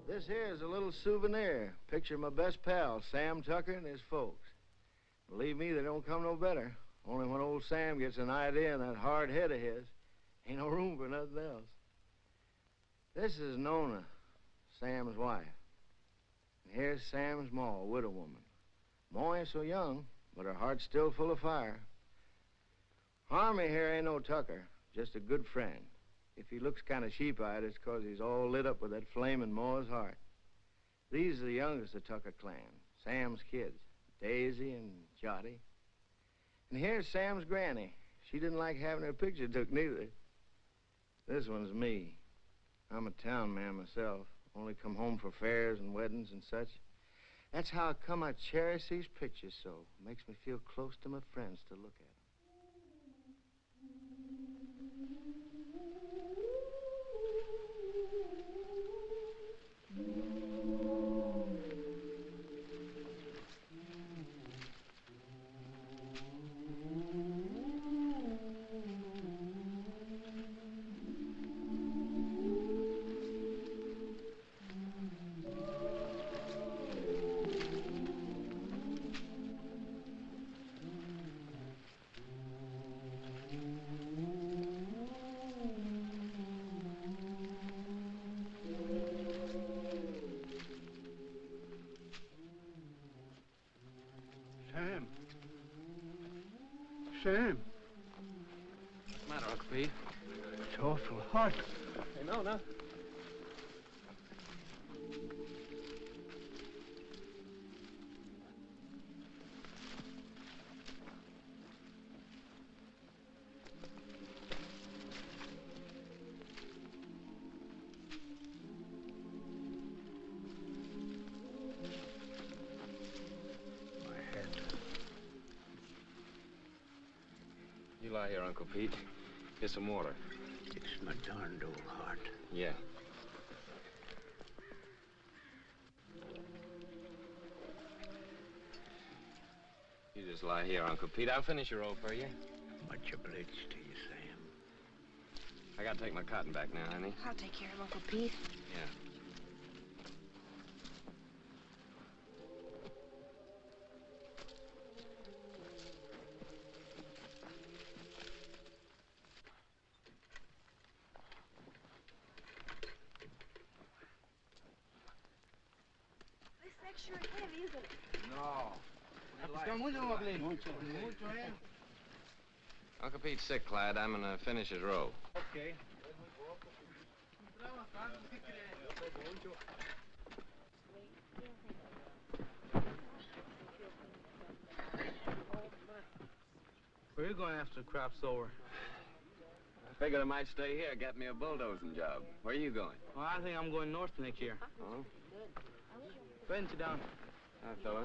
This here is a little souvenir. Picture of my best pal, Sam Tucker, and his folks. Believe me, they don't come no better. Only when old Sam gets an idea in that hard head of his, ain't no room for nothing else. This is Nona, Sam's wife. And here's Sam's ma, a widow woman. Ma ain't so young, but her heart's still full of fire. Harmy here ain't no Tucker, just a good friend. If he looks kind of sheep-eyed, it's 'cause he's all lit up with that flame in Ma's heart. These are the youngest of Tucker clan, Sam's kids, Daisy and Jotty. And here's Sam's granny. She didn't like having her picture took neither. This one's me. I'm a town man myself, only come home for fairs and weddings and such. That's how come I cherish these pictures so. Makes me feel close to my friends to look at them. Sam. What's the matter, Uncle Pete? It's awful hot. Hey, no. You lie here, Uncle Pete. Here's some water. It's my darned old heart. Yeah. You just lie here, Uncle Pete. I'll finish your roll for you. Much obliged to you, Sam. I gotta take my cotton back now, honey. I'll take care of Uncle Pete. Yeah. Sure heavy, isn't it? No. Uncle Pete's sick, Clyde. I'm gonna finish his row. Okay. Where are you going after the crop's over? I figured I might stay here, get me a bulldozing job. Where are you going? Well, I think I'm going north next year. Oh? Go ahead and sit down. Hi, fella.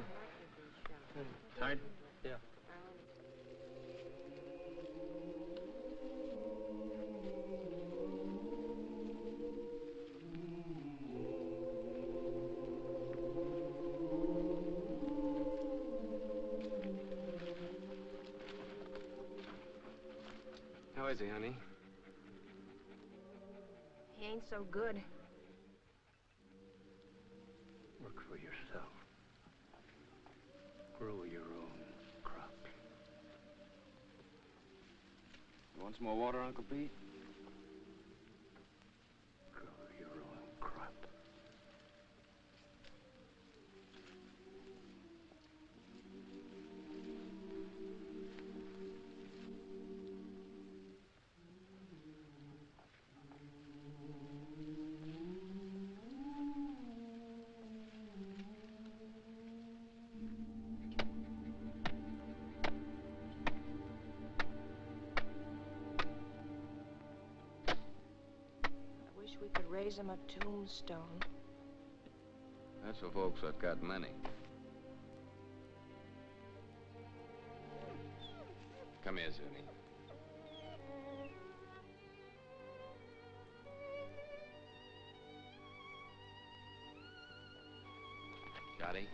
Tired? Yeah. How is he, honey? He ain't so good. Work for yourself. Grow your own crops. You want some more water, Uncle Pete? Grow your own crop. We could raise him a tombstone. That's for folks that got money. Come here, Zuni. Johnny?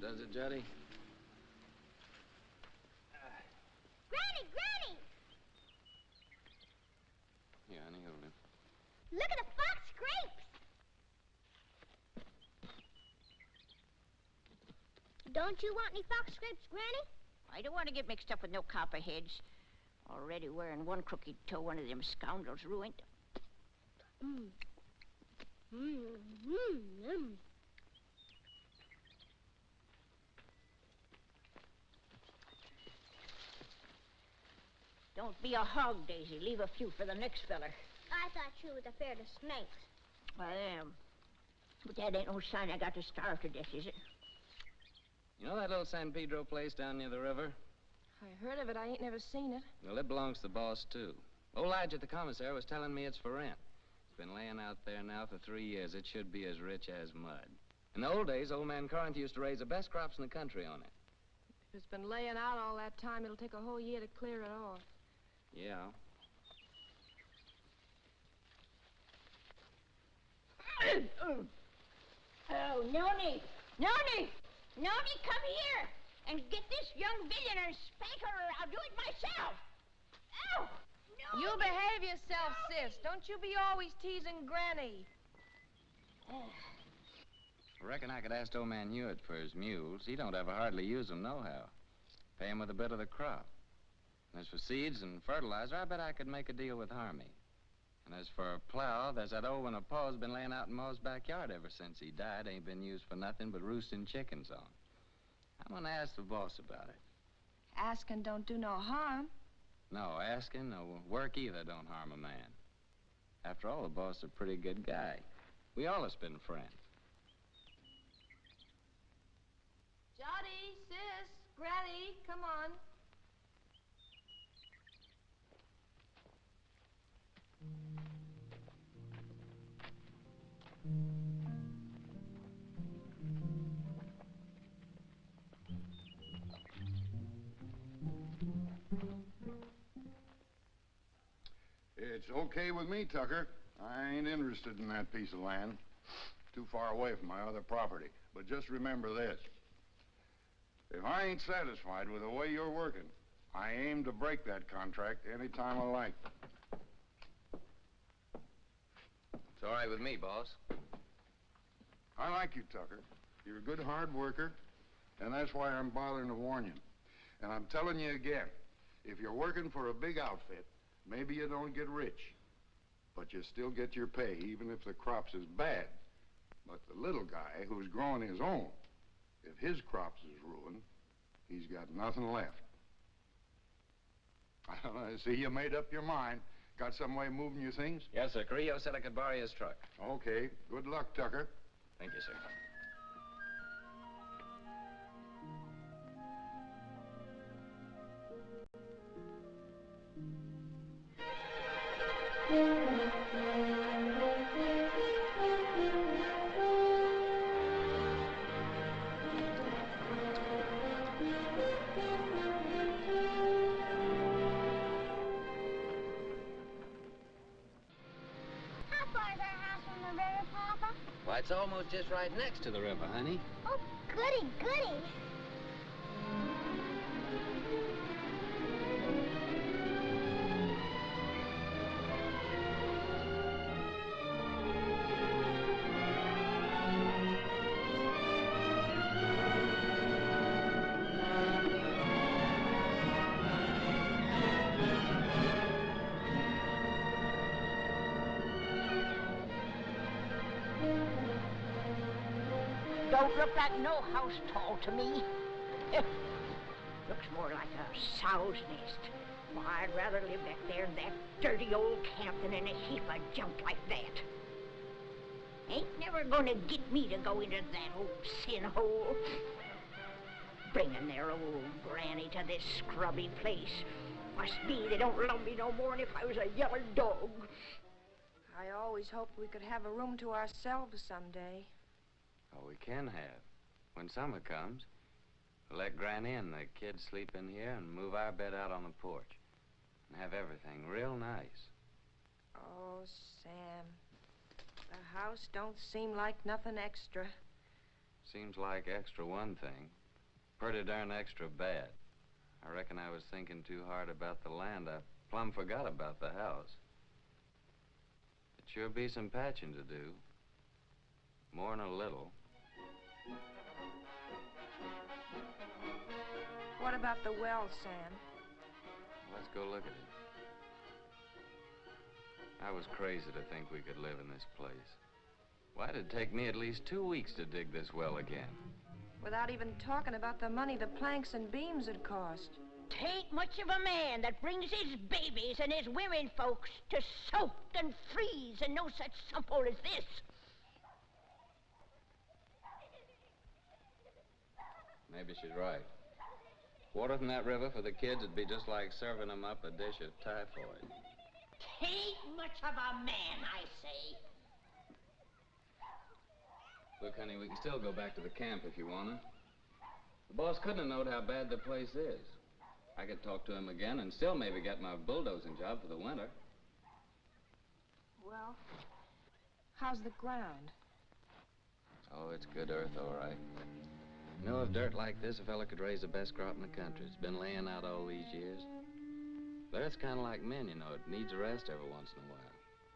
Does it, Juddy? Granny, Granny! Yeah, honey, hold him. Look at the fox scrapes! Don't you want any fox scrapes, Granny? I don't want to get mixed up with no copperheads. Already wearing one crooked toe, one of them scoundrels ruined. Don't be a hog, Daisy. Leave a few for the next feller. I thought you was afraid of snakes. I am. But that ain't no sign I got to starve to death, is it? You know that little San Pedro place down near the river? I heard of it. I ain't never seen it. Well, it belongs to the boss, too. Old Lige at the commissary was telling me it's for rent. It's been laying out there now for 3 years. It should be as rich as mud. In the old days, old man Corinth used to raise the best crops in the country on it. If it's been laying out all that time, it'll take a whole year to clear it off. Yeah. Oh, Noni! Noni! Noni, come here and get this young villain and spank her, or I'll do it myself. Ow! Noni! You behave yourself, sis. Don't you be always teasing Granny. I reckon I could ask old man Hewitt for his mules. He don't ever hardly use them nohow. Pay him with a bit of the crop. And as for seeds and fertilizer, I bet I could make a deal with Harmy. And as for a plow, there's that old one of Pa's been laying out in Ma's backyard ever since he died. Ain't been used for nothing but roosting chickens on. I'm gonna ask the boss about it. Asking don't do no harm. No, asking, no work either don't harm a man. After all, the boss is a pretty good guy. We all have been friends. Jody, sis, Granny, come on. It's okay with me, Tucker. I ain't interested in that piece of land. Too far away from my other property. But just remember this. If I ain't satisfied with the way you're working, I aim to break that contract any time I like. It's all right with me, boss. I like you, Tucker. You're a good hard worker, and that's why I'm bothering to warn you. And I'm telling you again, if you're working for a big outfit, maybe you don't get rich, but you still get your pay, even if the crops is bad. But the little guy who's growing his own, if his crops is ruined, he's got nothing left. I see you made up your mind. Got some way of moving your things? Yes, sir. Carrillo said I could borrow his truck. Okay. Good luck, Tucker. Thank you, sir. it's almost just right next to the river, honey. Oh, goody, goody. Don't look like no house tall to me. Looks more like a sow's nest. Well, I'd rather live back there in that dirty old camp than in a heap of junk like that. Ain't never gonna get me to go into that old sin hole. Bringing their old granny to this scrubby place. Must be they don't love me no more than if I was a yellow dog. I always hoped we could have a room to ourselves someday. Oh, we can have. When summer comes, we'll let Granny and the kids sleep in here and move our bed out on the porch. And have everything real nice. Oh, Sam. The house don't seem like nothing extra. Seems like extra one thing. Pretty darn extra bad. I reckon I was thinking too hard about the land. I plumb forgot about the house. It sure be some patching to do. More'n a little. What about the well, Sam? Let's go look at it. I was crazy to think we could live in this place. Why'd it take me at least 2 weeks to dig this well again? Without even talking about the money the planks and beams would cost. Tain't much of a man that brings his babies and his women folks to soak and freeze and no such simple as this. Maybe she's right. Water from that river for the kids would be just like serving them up a dish of typhoid. Tain't much of a man, I say. Look, honey, we can still go back to the camp if you want to. The boss couldn't have known how bad the place is. I could talk to him again and still maybe get my bulldozing job for the winter. Well, how's the ground? Oh, it's good earth, all right. You know, if dirt like this, a fella could raise the best crop in the country. It's been laying out all these years. But it's kind of like men, you know. It needs a rest every once in a while.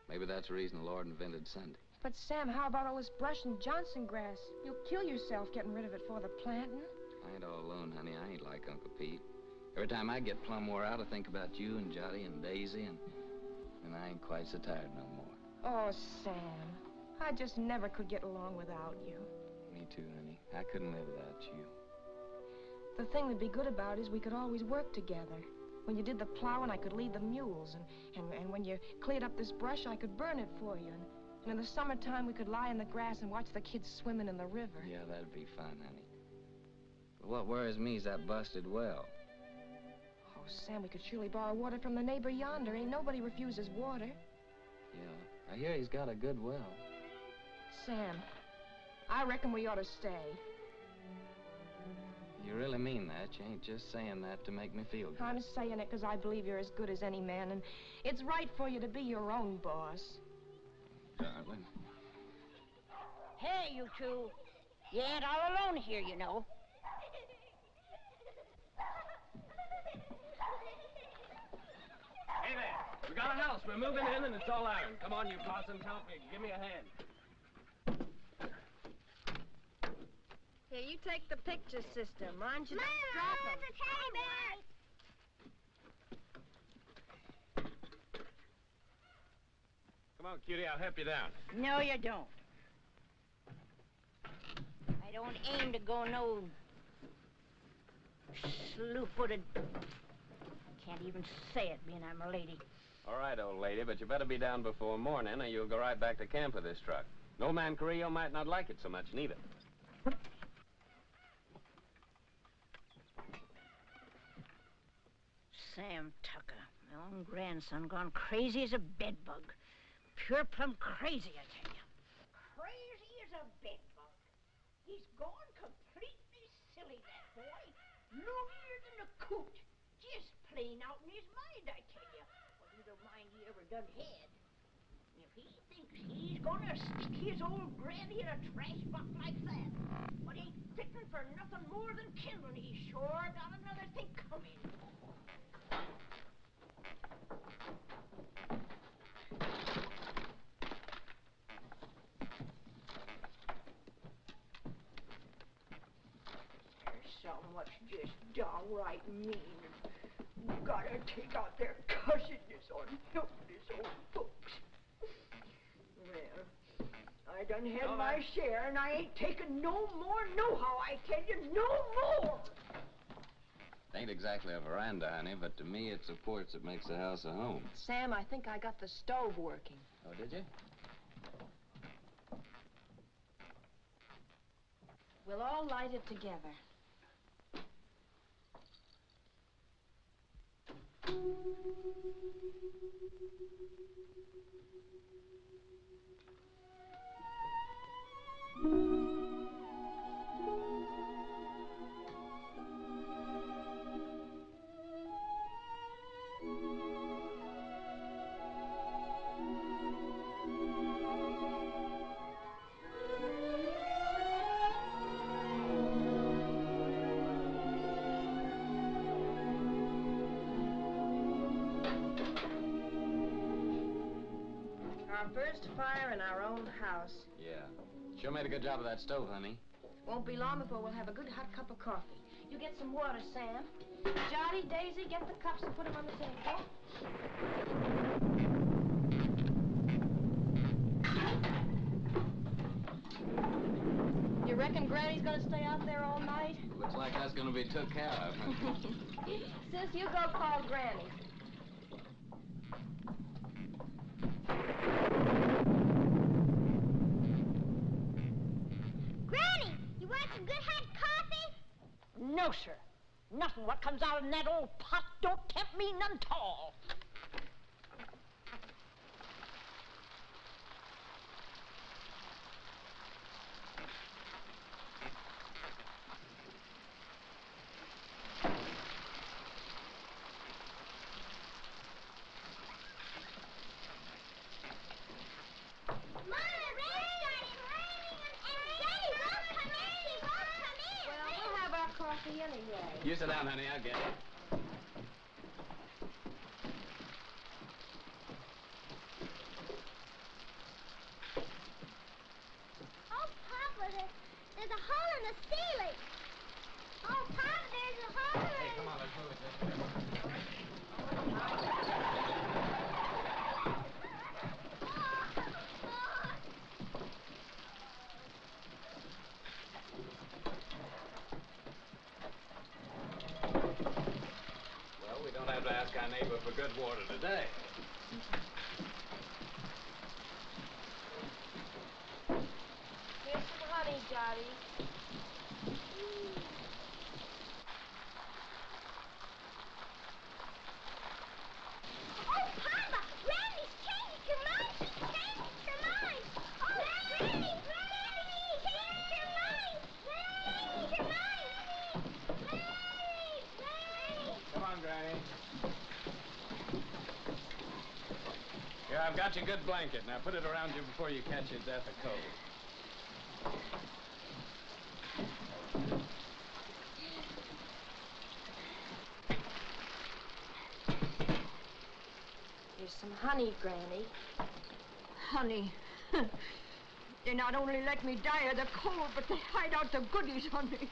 Maybe that's the reason the Lord invented Sunday. But, Sam, how about all this brush and Johnson grass? You'll kill yourself getting rid of it for the planting. I ain't all alone, honey. I ain't like Uncle Pete. Every time I get plumb wore out, I think about you and Jotty and Daisy, and I ain't quite so tired no more. Oh, Sam, I just never could get along without you. Me too, honey. I couldn't live without you. The thing that'd be good about it is we could always work together. When you did the plowing, I could lead the mules, and when you cleared up this brush, I could burn it for you. And in the summertime, we could lie in the grass and watch the kids swimming in the river. Yeah, that'd be fun, honey. But what worries me is that busted well. Oh, Sam, we could surely borrow water from the neighbor yonder. Ain't nobody refuses water. Yeah, I hear he's got a good well. Sam, I reckon we ought to stay. You really mean that? You ain't just saying that to make me feel good. I'm saying it because I believe you're as good as any man, and it's right for you to be your own boss. Darling. Hey, you two. You ain't all alone here, you know. Hey there. We got a house. We're moving in, and it's all iron. Come on, you possums, help me. Give me a hand. Here, you take the picture system. Mind you, Mama, don't drop it. there's a teddy bear. Come on, cutie, I'll help you down. No, you don't. I don't aim to go no slew-footed. Can't even say it, being I'm a lady. All right, old lady, but you better be down before morning, or you'll go right back to camp with this truck. No man Carrillo might not like it so much, neither. Sam Tucker, my own grandson, gone crazy as a bedbug. Pure plumb crazy, I tell you. Crazy as a bedbug. He's gone completely silly, that boy. Loonier than a coot. Just plain out in his mind, I tell you. Well, neither mind he ever done had. If He thinks he's gonna stick his old granny in a trash box like that. But ain't fitting for nothing more than kindling. He's sure got another thing coming. There's something what's just downright mean. Gotta take out their cussedness on helpless old folks. Well, I done had my share, and I ain't taking no more nohow, I tell you, no more! It ain't exactly a veranda, honey, but to me it's a porch that makes the house a home. Sam, I think I got the stove working. Oh, did you? We'll all light it together. Our first fire in our own house. Yeah. Sure made a good job of that stove, honey. Won't be long before we'll have a good hot cup of coffee. You get some water, Sam. Johnny, Daisy, get the cups and put them on the table. You reckon Granny's gonna stay out there all night? Looks like that's gonna be took care of. Sis, you go call Granny. Granny, you want some good hot coffee? No, sir. Nothing what comes out in that old pot don't tempt me none 'tall. Coffee anyway. You sit down, honey. I'll get it. Oh, Papa, there's a hole in the ceiling. Oh, Papa, there's a hole in Hey, come on, let's move it this way. Well, we don't have to ask our neighbor for good water today. Here's some honey, Johnny. Oh, Papa, Granny's changed her mind. She's changed her mind. Oh, Granny, Granny, changed her mind. Changed her mind. Granny. Come on, Granny. Here, I've got your good blanket. Now put it around you before you catch your death of cold. Here's some honey, Granny. Honey. They not only let me die of the cold, but they hide out the goodies on me.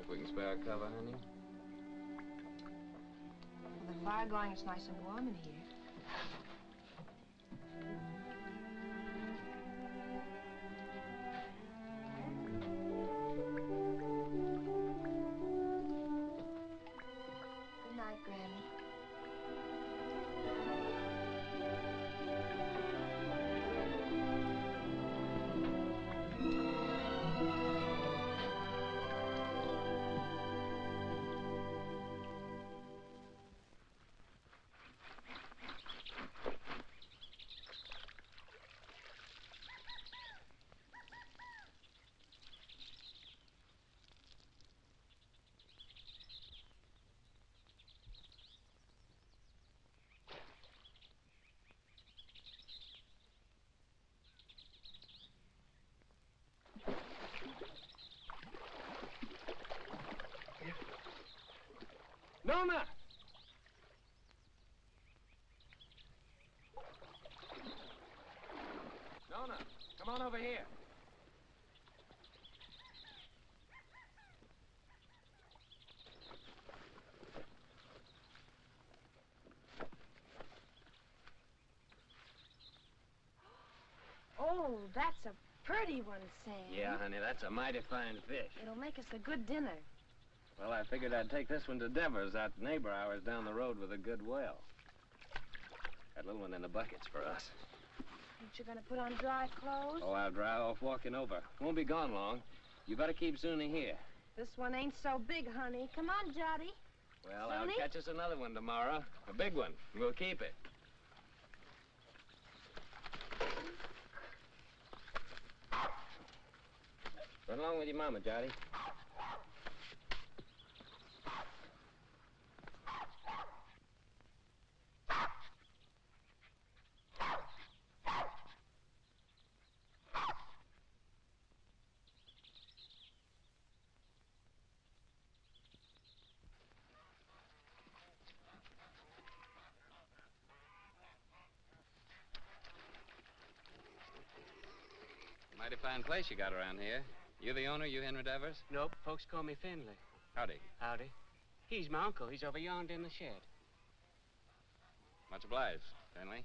If we can spare a cover, honey. With the fire going, it's nice and warm in here. Nona! Nona, come on over here. Oh, that's a pretty one, Sam. Yeah, honey, that's a mighty fine fish. It'll make us a good dinner. Well, I figured I'd take this one to Devers, that neighbor of ours down the road with a good well. That little one in the bucket's for us. Aren't you gonna put on dry clothes? Oh, I'll dry off walking over. Won't be gone long. You better keep Zuni here. This one ain't so big, honey. Come on, Jotty. Well, Zuni? I'll catch us another one tomorrow. A big one. We'll keep it. Run along with your mama, Jotty. Mighty fine place you got around here. You the owner, you Henry Devers? Nope, folks call me Finley. Howdy. Howdy. He's my uncle. He's over yonder in the shed. Much obliged, Finley.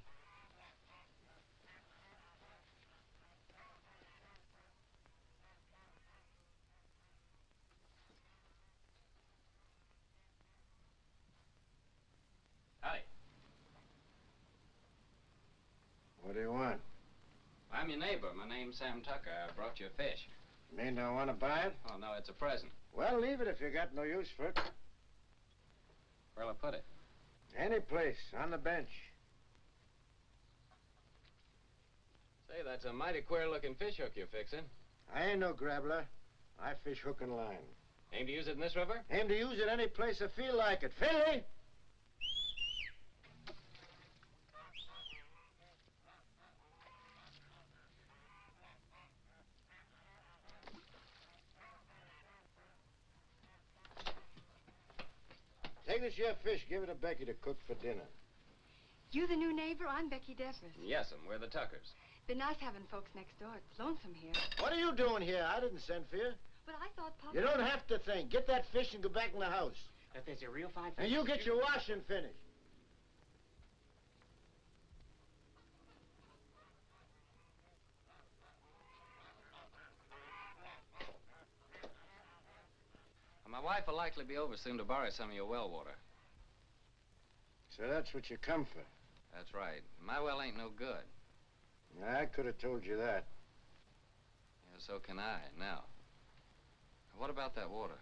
Howdy. What do you want? I'm your neighbor. My name's Sam Tucker. I brought you a fish. Mean I want to buy it? Oh, no, it's a present. Well, leave it if you got no use for it. Where'll I put it? Any place, on the bench. Say, that's a mighty queer-looking fish hook you're fixing. I ain't no grabbler. I fish hook and line. Aim to use it in this river? Aim to use it any place I feel like it. Finley! Take this here fish, give it to Becky to cook for dinner. You the new neighbor? I'm Becky Devers. Yes'm, we're the Tuckers. Been nice having folks next door. It's lonesome here. What are you doing here? I didn't send for you. But I thought Papa... You don't have to think. Get that fish and go back in the house. If there's a real fine fish... And you get your washing finished. My wife will likely be over soon to borrow some of your well water. So that's what you come for. That's right. My well ain't no good. I could have told you that. Yeah, so can I, now. What about that water?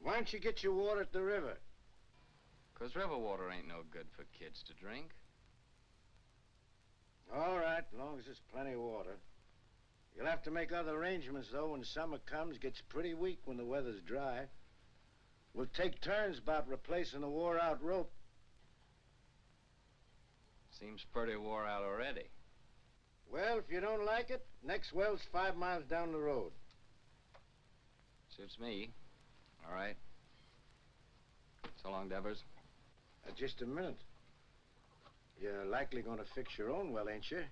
Why don't you get your water at the river? 'Cause river water ain't no good for kids to drink. All right, as long as there's plenty of water. You'll have to make other arrangements, though, when summer comes. Gets pretty weak when the weather's dry. We'll take turns about replacing the wore-out rope. Seems pretty wore out already. Well, if you don't like it, next well's 5 miles down the road. Suits me. All right. So long, Devers. Just a minute. You're likely going to fix your own well, ain't you?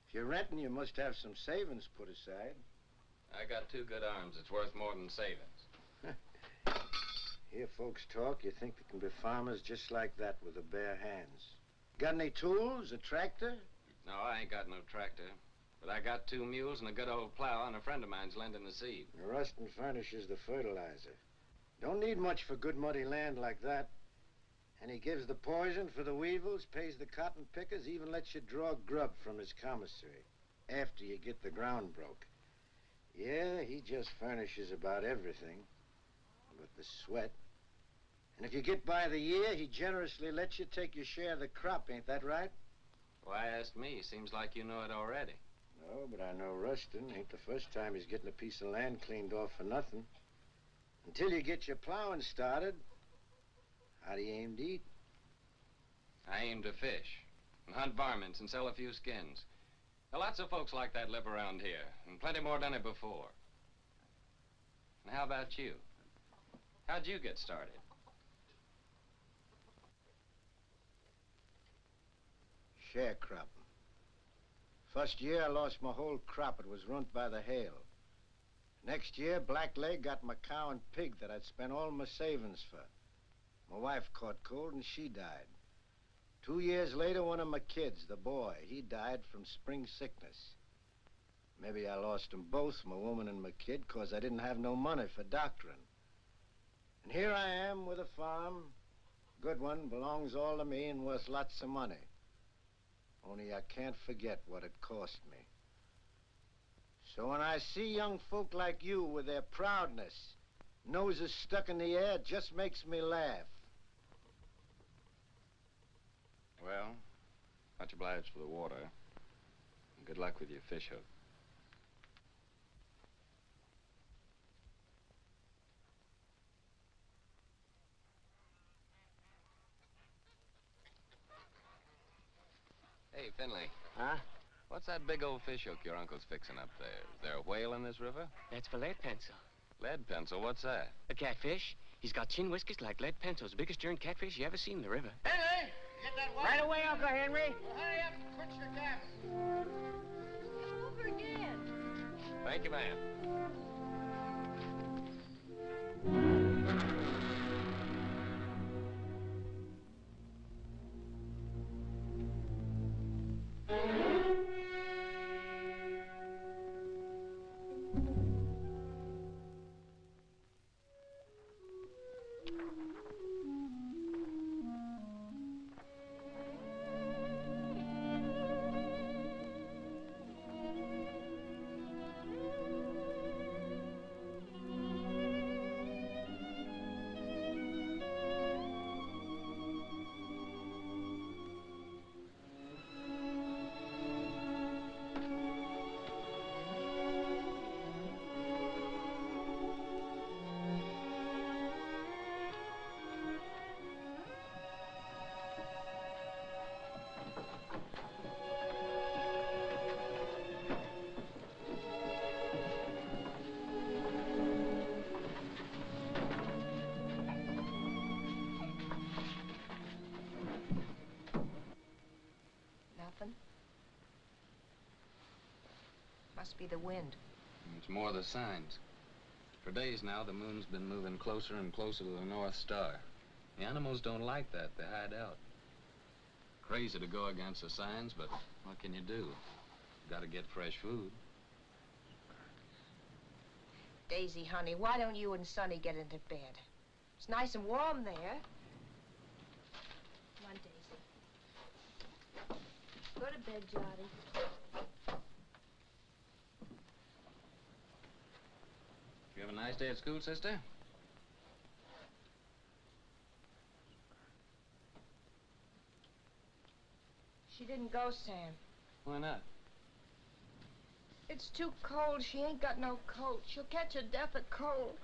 If you're renting, you must have some savings put aside. I got 2 good arms. It's worth more than savings. Hear folks talk, you think they can be farmers just like that with the bare hands. Got any tools, a tractor? No, I ain't got no tractor. But I got 2 mules and a good old plow, and a friend of mine's lending the seed. Rustin furnishes the fertilizer. Don't need much for good muddy land like that. And he gives the poison for the weevils, pays the cotton pickers, even lets you draw grub from his commissary after you get the ground broke. Yeah, he just furnishes about everything but the sweat. And if you get by the year, he generously lets you take your share of the crop, ain't that right? Why ask me? Seems like you know it already. No, but I know Rustin. Ain't the first time he's getting a piece of land cleaned off for nothing. Until you get your plowing started, how do you aim to eat? I aim to fish and hunt varmints and sell a few skins. There are lots of folks like that live around here, and plenty more done it before. And how about you? How'd you get started? Sharecropping. First year, I lost my whole crop. It was ruined by the hail. Next year, Blackleg got my cow and pig that I'd spent all my savings for. My wife caught cold and she died. 2 years later, one of my kids, the boy, he died from spring sickness. Maybe I lost them both, my woman and my kid, 'cause I didn't have no money for doctoring. And here I am with a farm. Good one, belongs all to me and worth lots of money. Only I can't forget what it cost me. So when I see young folk like you with their proudness, noses stuck in the air, it just makes me laugh. Well, much obliged for the water. And good luck with your fish hook. Hey, Finley. Huh? What's that big old fish hook your uncle's fixing up there? Is there a whale in this river? That's for lead pencil. Lead pencil? What's that? A catfish. He's got chin whiskers like lead pencils. Biggest darn catfish you ever seen in the river. Henry, get that water. Right away, Uncle Henry. Well, hurry up and quit your gabbing. Over again. Thank you, ma'am. Nothing. Must be the wind. It's more the signs. For days now, the moon's been moving closer and closer to the North Star. The animals don't like that. They hide out. Crazy to go against the signs, but what can you do? Gotta get fresh food. Daisy, honey, why don't you and Sonny get into bed? It's nice and warm there. Come on, Daisy. Go to bed, Jotty. You have a nice day at school, sister? She didn't go, Sam. Why not? It's too cold. She ain't got no coat. She'll catch a death of cold.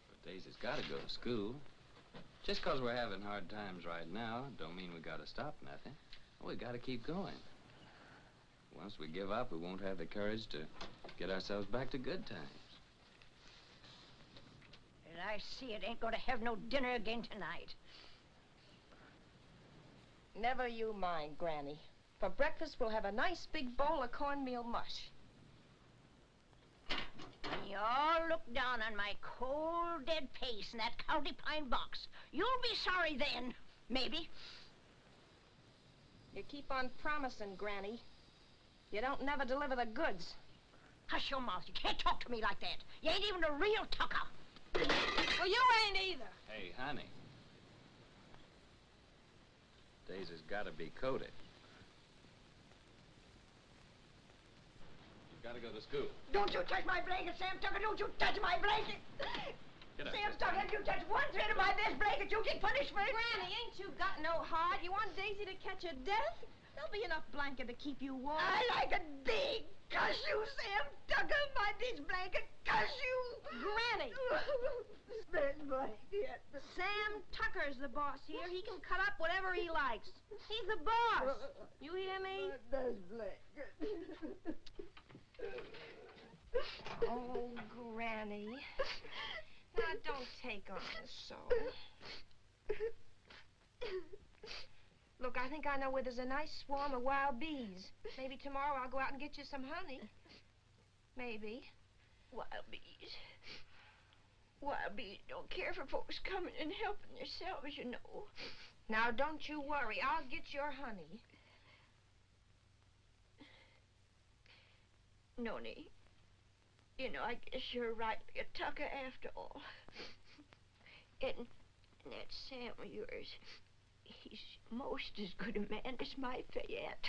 But Daisy's gotta go to school. Just 'cause we're having hard times right now, don't mean we gotta stop nothing. We gotta keep going. Once we give up, we won't have the courage to get ourselves back to good times. And I see it ain't gonna have no dinner again tonight. Never you mind, Granny. For breakfast, we'll have a nice big bowl of cornmeal mush. When you all look down on my cold, dead face in that county pine box, you'll be sorry then, maybe. You keep on promising, Granny. You don't never deliver the goods. Hush your mouth. You can't talk to me like that. You ain't even a real tucker. Well, you ain't either. Hey, honey. Daisy's gotta be coated. You've gotta go to school. Don't you touch my blanket, Sam Tucker. Don't you touch my blanket. Get up, Sam sister. Tucker, if you touch one thread of my best blanket, you get punishment. Granny, ain't you got no heart? You want Daisy to catch a death? There'll be enough blanket to keep you warm. I like it big. Cuss you, Sam Tucker. My this blanket. Cuss you. Granny! Spend blanket. Sam Tucker's the boss here. He can cut up whatever he likes. He's the boss. You hear me? This blanket. Oh, Granny. Now, don't take on so. think I know where there's a nice swarm of wild bees. Maybe tomorrow I'll go out and get you some honey. Maybe. Wild bees. Wild bees don't care for folks coming and helping themselves, you know. Now, don't you worry. I'll get your honey. Noni, you know, I guess you're rightly a tucker after all. And that Sam of yours, he's most as good a man as my Fayette.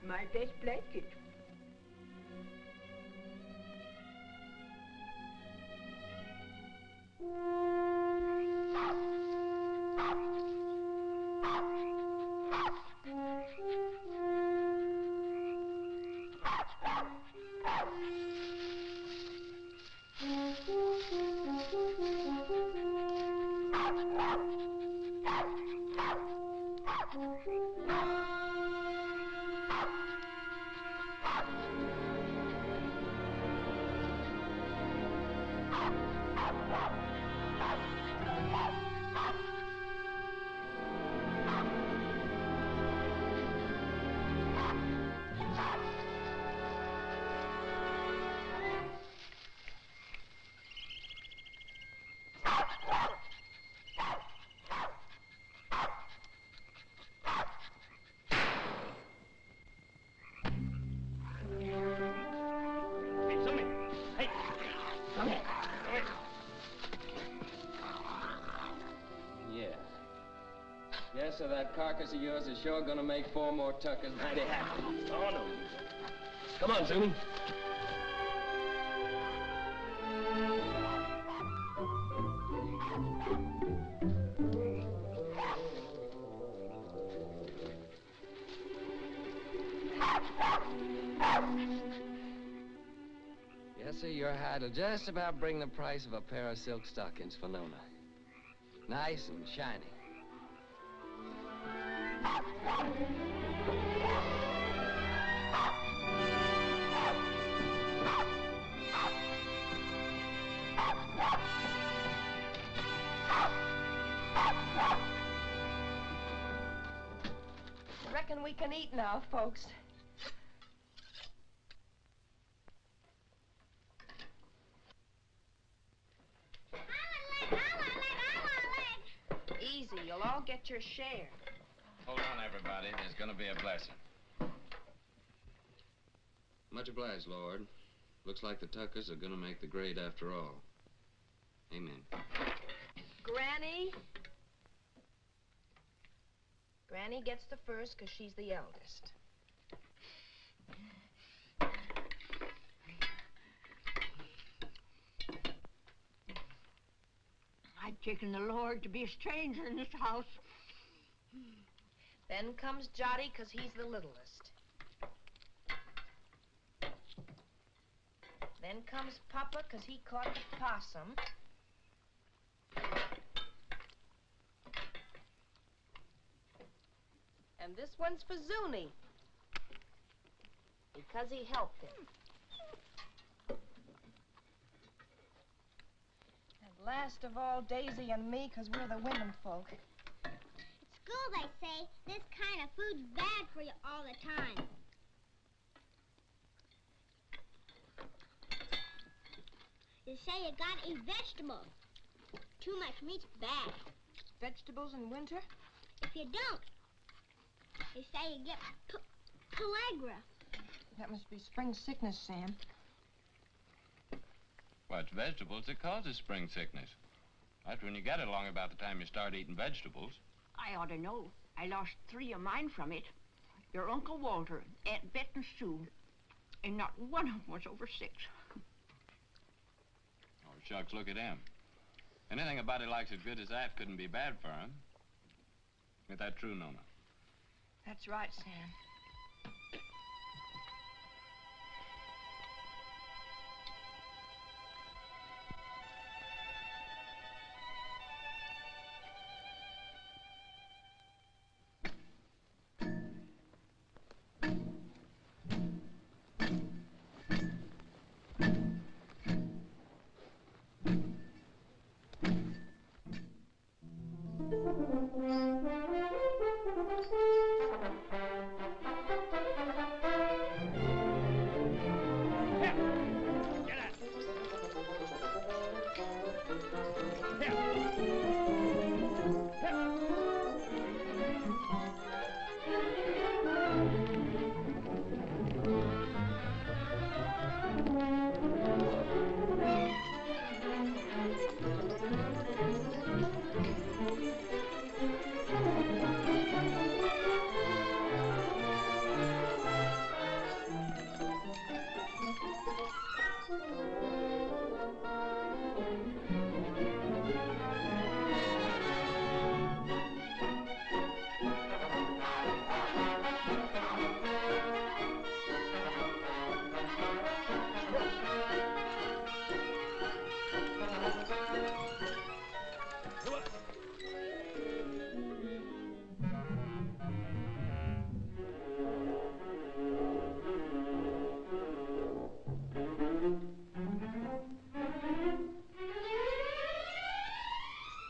My best blanket. Yes, so that carcass of yours is sure gonna make 4 more tuckers mighty happy. Oh, no. Come on, Sumi. Yes, sir, your hide'll just about bring the price of a pair of silk stockings for Nona. Nice and shiny. Reckon we can eat now, folks. Easy, you'll all get your share. Hold on, everybody. There's gonna be a blessing. Much obliged, Lord. Looks like the tuckers are gonna make the grade after all. Amen. Granny? Granny gets the first because she's the eldest. I've taken the Lord to be a stranger in this house. Then comes Jotty because he's the littlest. Then comes Papa because he caught the possum. And this one's for Zuni because he helped him. And last of all, Daisy and me because we're the women folk. At school, they say this kind of food's bad for you all the time. They say you gotta eat vegetables. Too much meat's bad. Vegetables in winter? If you don't, they say you get pellagra. That must be spring sickness, Sam. Well, it's vegetables that causes spring sickness. That's when you get it along about the time you start eating vegetables. I ought to know. I lost 3 of mine from it. Your Uncle Walter, Aunt Bet and Sue. And not one of them was over 6. Oh, shucks, look at him. Anything a body likes as good as that couldn't be bad for him. Ain't that true, Nona? That's right, Sam.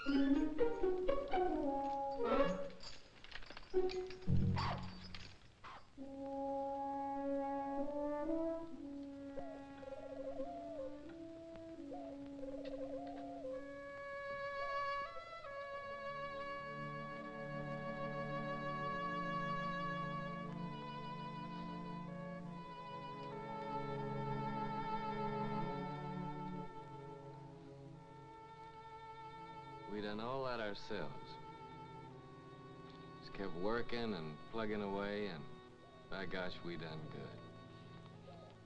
We done all that ourselves. Just kept working and plugging away, and by gosh, we done good.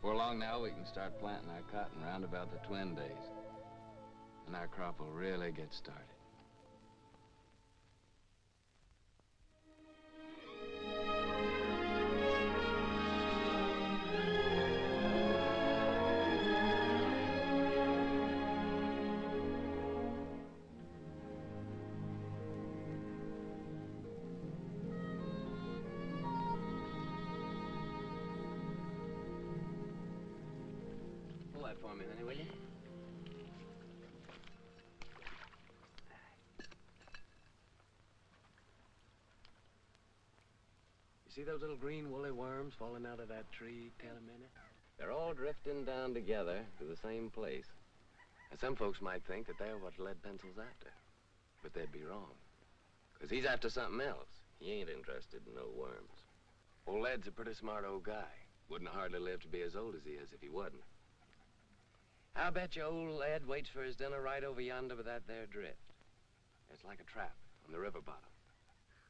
Before long now, we can start planting our cotton round about the twin days. And our crop will really get started. Pull that for me, honey, will you? You see those little green woolly worms falling out of that tree, Minute? They're all drifting down together to the same place. And some folks might think that they're what Lead Pencil's after. But they'd be wrong. Because he's after something else. He ain't interested in no worms. Old Lead's a pretty smart old guy. Wouldn't hardly live to be as old as he is if he wasn't. I'll bet you old Ed waits for his dinner right over yonder with that there drift. It's like a trap on the river bottom.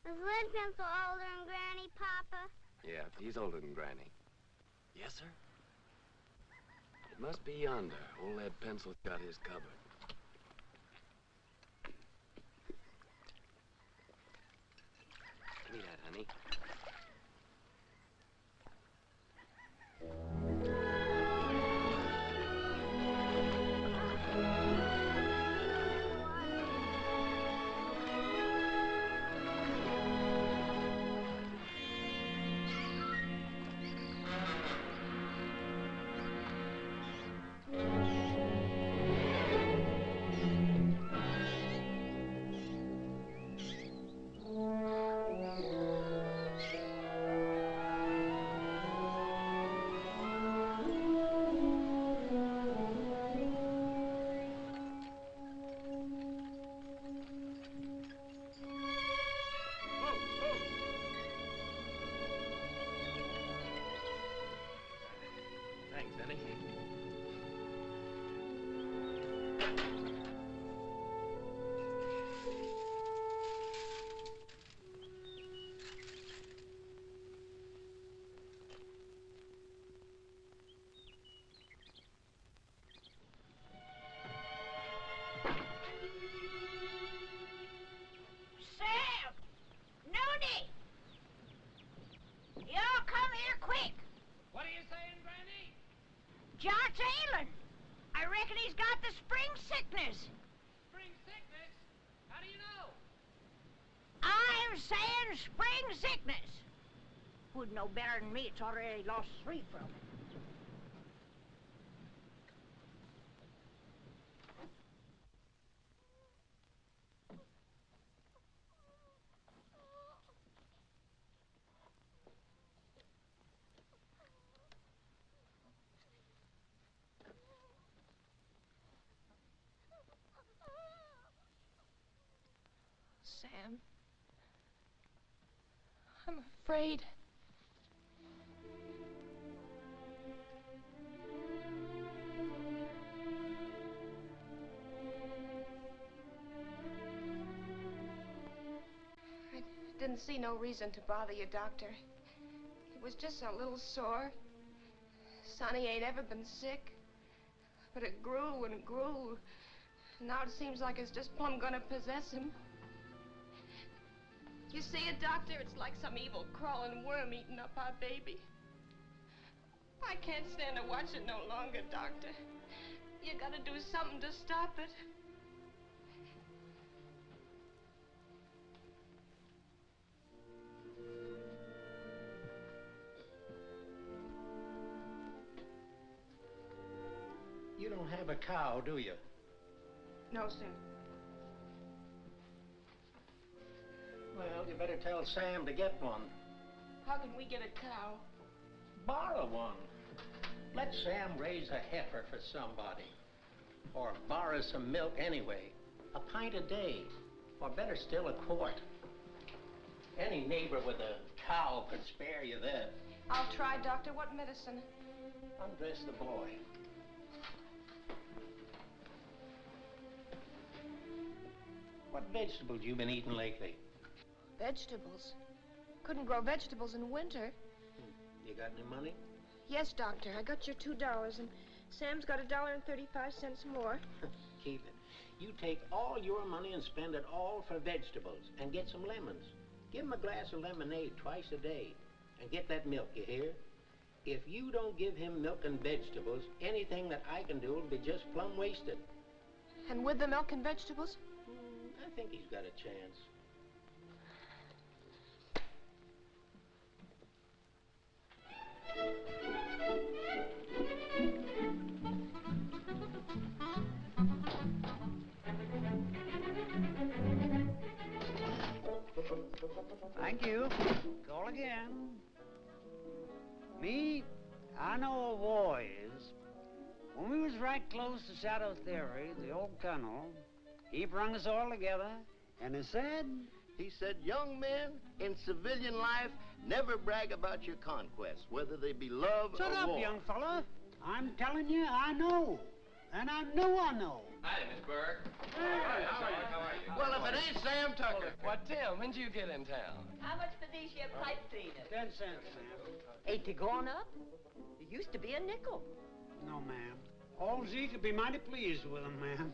Is Lead Pencil older than Granny, Papa? Yeah, he's older than Granny. Yes, sir? It must be yonder. Old Lead Pencil's got his covered. Give me that, honey. Thanks, honey. Sam! Nooney! Y'all come here quick. What are you saying, Granny? John's ailing. I reckon he's got the spring sickness. Spring sickness? How do you know? I'm saying spring sickness. Would know better than me. It's already lost 3 from it. Sam. I'm afraid. I didn't see no reason to bother you, Doctor. It was just a little sore. Sonny ain't ever been sick. But it grew and grew. Now it seems like it's just plumb gonna possess him. You see it, Doctor? It's like some evil crawling worm eating up our baby. I can't stand to watch it no longer, Doctor. You gotta do something to stop it. You don't have a cow, do you? No, sir. Well, you better tell Sam to get one. How can we get a cow? Borrow one. Let Sam raise a heifer for somebody. Or borrow some milk anyway. A pint a day. Or better still, a quart. Any neighbor with a cow could spare you that. I'll try, Doctor. What medicine? Undress the boy. What vegetables you been eating lately? Vegetables. Couldn't grow vegetables in winter. You got any money? Yes, Doctor. I got your $2, and Sam's got $1.35 more. Keep it. You take all your money and spend it all for vegetables and get some lemons. Give him a glass of lemonade twice a day. And get that milk, you hear? If you don't give him milk and vegetables, anything that I can do will be just plumb wasted. And with the milk and vegetables? I think he's got a chance. Thank you. Call again. Me, I know a war is. When we was right close to Shadow Theory, the old colonel, he brung us all together, and he said... He said, young men in civilian life never brag about your conquests, whether they be love Shut or up, war. young fella. I'm telling you, I know. And I know I know. Hi, Miss Burke. Hey. How are you? Well, if it ain't Sam Tucker. What, Tim? When'd you get in town? How much for these here pipe cleaners? 10 cents, Sam. Ain't they gone up? It used to be a nickel. No, ma'am. All Zeke could be mighty pleased with them, ma'am.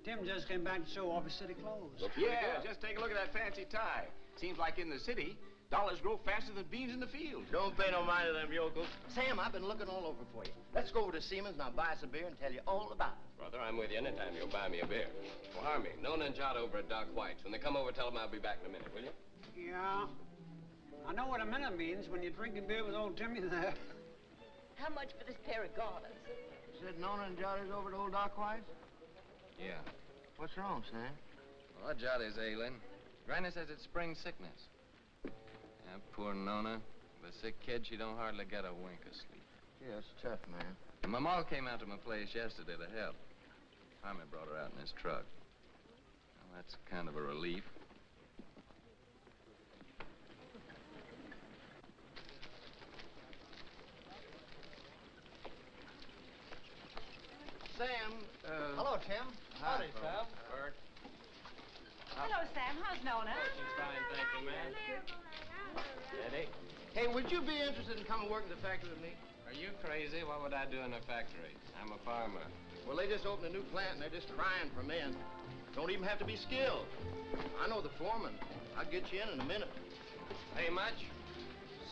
Tim just came back to show off his city clothes. Yeah, just take a look at that fancy tie. Seems like in the city, dollars grow faster than beans in the field. Don't pay no mind to them yokels. Sam, I've been looking all over for you. Let's go over to Siemens and I'll buy us a beer and tell you all about it. Brother, I'm with you anytime you'll buy me a beer. Well, Harmy, Nona and Jot over at Doc White's. When they come over, tell them I'll be back in a minute, will you? Yeah. I know what a minute means when you're drinking beer with old Timmy there. How much for this pair of garters? Said Nona and Johnny's over to old Doc White's? Yeah. What's wrong, Sam? Well, Jolly's ailing. Granny says it's spring sickness. Yeah, poor Nona. The sick kid, she don't hardly get a wink of sleep. Yeah, it's tough, man. And my ma came out to my place yesterday to help. Harmy brought her out in his truck. Well, that's kind of a relief. Sam, Hello, Tim. Howdy, Sam. Bert. Hello, Sam. How's Nona? She's fine, thank you, ma'am. Eddie? Hey, would you be interested in coming work in the factory with me? Are you crazy? What would I do in a factory? I'm a farmer. Well, they just opened a new plant and they're just crying for men. Don't even have to be skilled. I know the foreman. I'll get you in a minute. Pay much?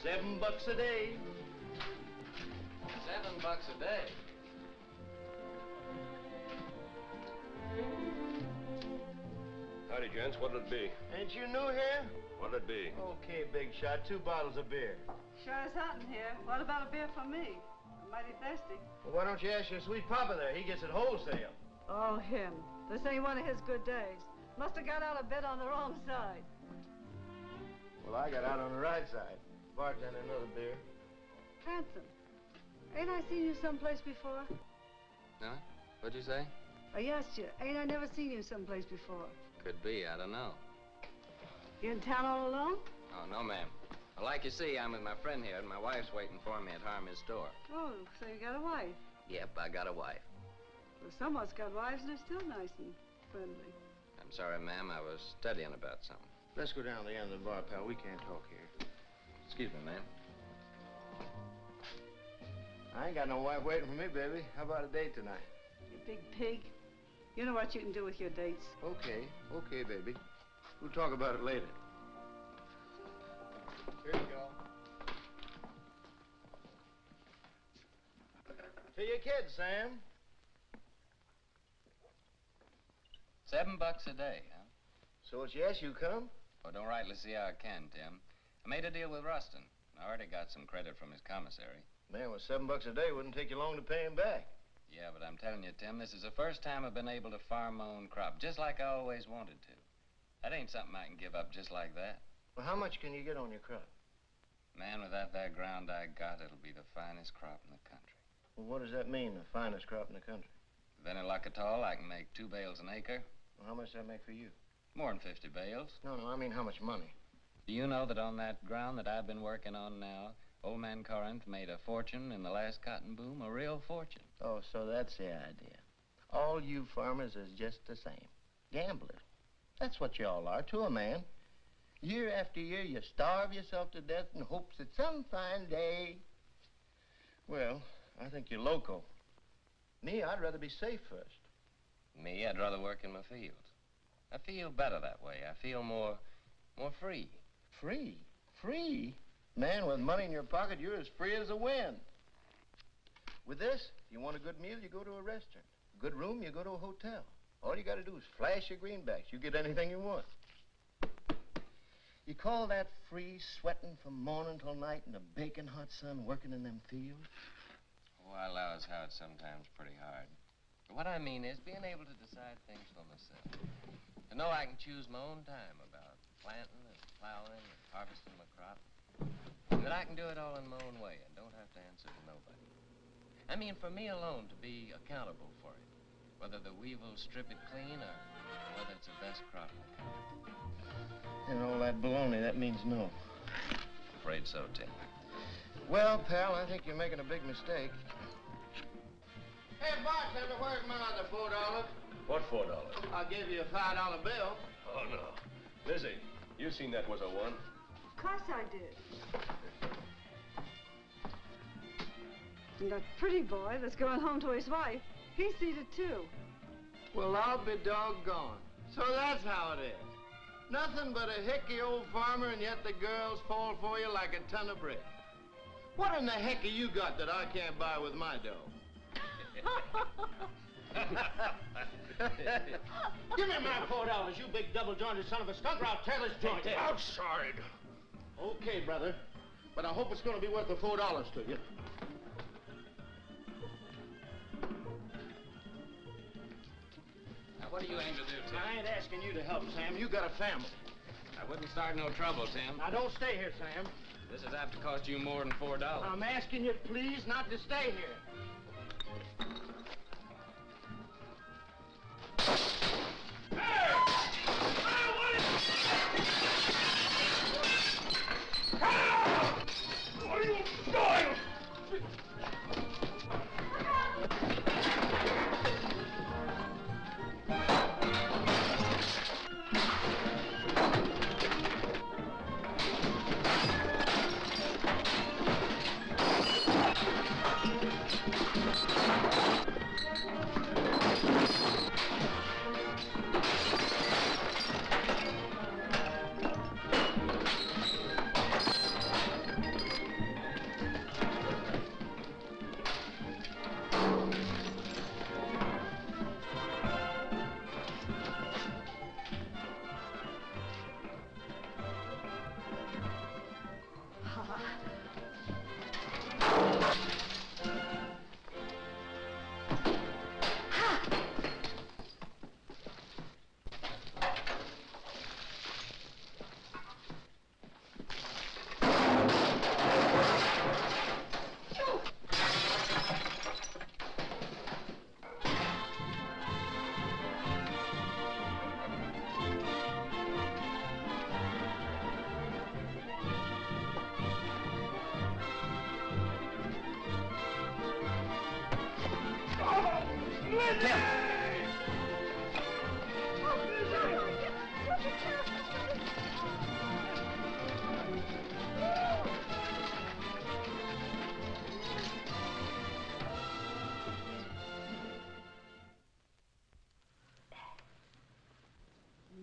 $7 a day. $7 a day. Howdy, gents. What'll it be? Ain't you new here? What'll it be? Okay, big shot. 2 bottles of beer. Sure is hot in here. What about a beer for me? I'm mighty thirsty. Well, why don't you ask your sweet papa there? He gets it wholesale. Oh, him. This ain't one of his good days. Must have got out a bit on the wrong side. Well, I got out on the right side. Bartender, another beer. Handsome. Ain't I seen you someplace before? Huh? What'd you say? I asked you, ain't I never seen you someplace before? Could be, I don't know. You in town all alone? Oh, no, ma'am. Well, like you see, I'm with my friend here, and my wife's waiting for me at Harmy's store. Oh, so you got a wife. Yep, I got a wife. Well, someone's got wives and they're still nice and friendly. I'm sorry, ma'am, I was studying about something. Let's go down to the end of the bar, pal. We can't talk here. Excuse me, ma'am. I ain't got no wife waiting for me, baby. How about a date tonight? You big pig. You know what you can do with your dates. Okay, baby. We'll talk about it later. Here you go. To your kids, Sam. $7 a day, huh? So it's yes, you come? Well, don't rightly see how I can, Tim. I made a deal with Rustin. I already got some credit from his commissary. Man, with $7 a day, wouldn't take you long to pay him back. Yeah, but I'm telling you, Tim, this is the first time I've been able to farm my own crop, just like I always wanted to. That ain't something I can give up just like that. Well, how much can you get on your crop? Man, with that there ground I got, it'll be the finest crop in the country. Well, what does that mean, the finest crop in the country? With any luck at all, I can make 2 bales an acre. Well, how much does that make for you? More than 50 bales. No, I mean how much money? Do you know that on that ground that I've been working on now, old man Corinth made a fortune in the last cotton boom, a real fortune. Oh, so that's the idea. All you farmers is just the same. Gamblers. That's what you all are, to a man. Year after year, you starve yourself to death in hopes that some fine day... Well, I think you're loco. Me, I'd rather be safe first. Me, I'd rather work in my fields. I feel better that way. I feel more free. Free? Free? Man, with money in your pocket, you're as free as the wind. With this, if you want a good meal, you go to a restaurant. A good room, you go to a hotel. All you gotta do is flash your greenbacks. You get anything you want. You call that free, sweating from morning till night in the baking hot sun, working in them fields? Oh, I allow as how it's sometimes pretty hard. But what I mean is being able to decide things for myself. To know I can choose my own time about planting and plowing and harvesting my crop. And that I can do it all in my own way and don't have to answer to nobody. I mean, for me alone to be accountable for it. Whether the weevils strip it clean or whether it's the best crop in the country. And all that baloney, that means no. Afraid so, Tim. Well, pal, I think you're making a big mistake. Hey, bartender, where's my other $4? What $4? I'll give you a $5 bill. Oh, no. Lizzie, you seen that was a one? Of course I did. And that pretty boy that's going home to his wife, he's seated too. Well, I'll be doggone. So that's how it is. Nothing but a hicky old farmer, and yet the girls fall for you like a ton of brick. What in the heck have you got that I can't buy with my dough? Give me my $4, you big double-jointed son of a skunk, or I'll tear this joint. Outside. Okay, brother. But I hope it's going to be worth the $4 to you. Now, what do you aim to do, Tim? I ain't asking you to help, Sam. You got a family. I wouldn't start no trouble, Tim. Now, don't stay here, Sam. This is apt to cost you more than $4. I'm asking you, please, not to stay here. What are you doing?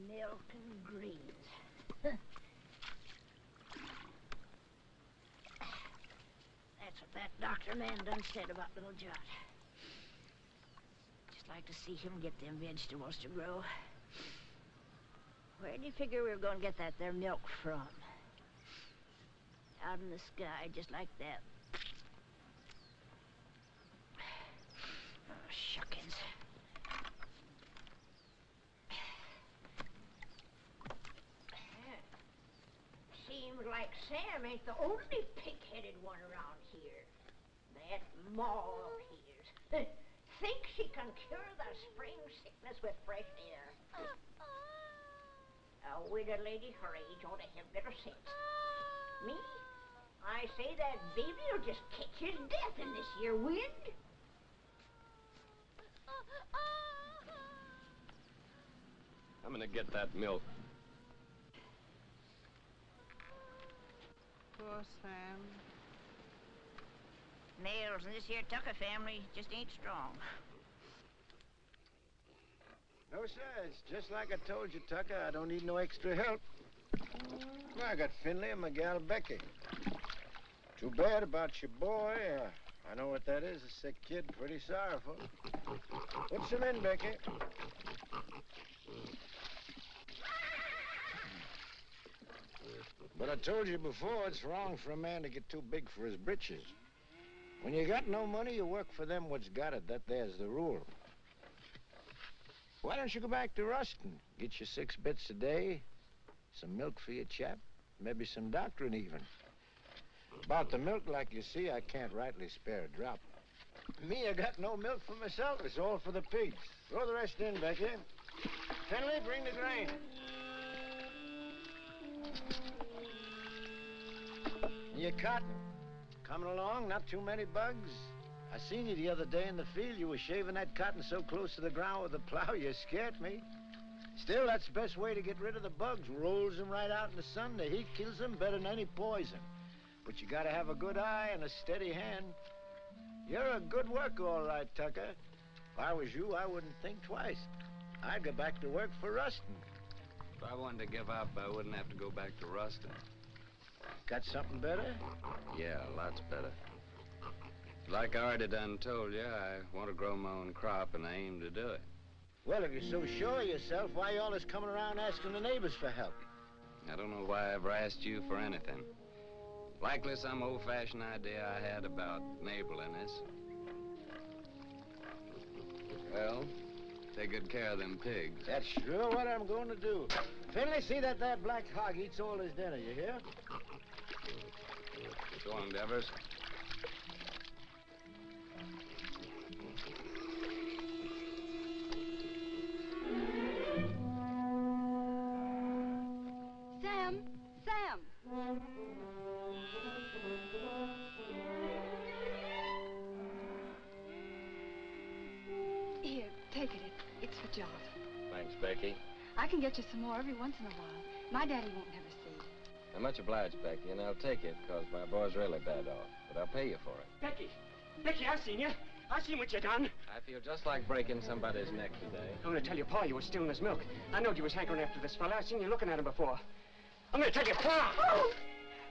Milk and greens. That's what that doctor man done said about little Jot. Just like to see him get them vegetables to grow. Where do you figure we were going to get that there milk from? Out in the sky, just like that. Oh, shuckins. like Sam ain't the only pig-headed one around here. That Ma of his thinks she can cure the spring sickness with fresh air. A widow lady her age ought to have better sense. Me? I say that baby'll just catch his death in this here wind. I'm gonna get that milk. Poor Sam. Nails in this here Tucker family just ain't strong. No, sir. It's just like I told you, Tucker. I don't need no extra help. I got Finley and my gal Becky. Too bad about your boy. I know what that is, a sick kid. Pretty sorrowful. Put some in, Becky. But I told you before, it's wrong for a man to get too big for his britches. When you got no money, you work for them what's got it. There's the rule. Why don't you go back to Ruston? Get you 6 bits a day, some milk for your chap, maybe some doctrine even. About the milk, like you see, I can't rightly spare a drop. Me, I got no milk for myself. It's all for the pigs. Throw the rest in, Becky. Finley, bring the grain. Your cotton, coming along? Not too many bugs? I seen you the other day in the field. You were shaving that cotton so close to the ground with the plow, you scared me. Still, that's the best way to get rid of the bugs. Rolls them right out in the sun. The heat kills them better than any poison. But you gotta have a good eye and a steady hand. You're a good worker, all right, Tucker. If I was you, I wouldn't think twice. I'd go back to work for Ruston. If I wanted to give up, I wouldn't have to go back to Ruston. Got something better? Yeah, lots better. Like I already done told you, I want to grow my own crop, and I aim to do it. Well, if you're so sure of yourself, why you always coming around asking the neighbors for help? I don't know why I ever asked you for anything. Likely some old-fashioned idea I had about neighborliness. Well, take good care of them pigs. That's sure what I'm going to do. Finley, see that black hog eats all his dinner, you hear? So long, Devers. Sam! Sam! Here, take it. It's for John. Thanks, Becky. I can get you some more every once in a while. My daddy won't have a seed. I'm much obliged, Becky, and I'll take it, because my boy's really bad off. But I'll pay you for it. Becky! Becky, I've seen you. I've seen what you done. I feel just like breaking somebody's neck today. I'm going to tell your pa you was stealing his milk. I knowed you was hankering after this fella. I've seen you looking at him before. I'm going to tell your pa! Oh!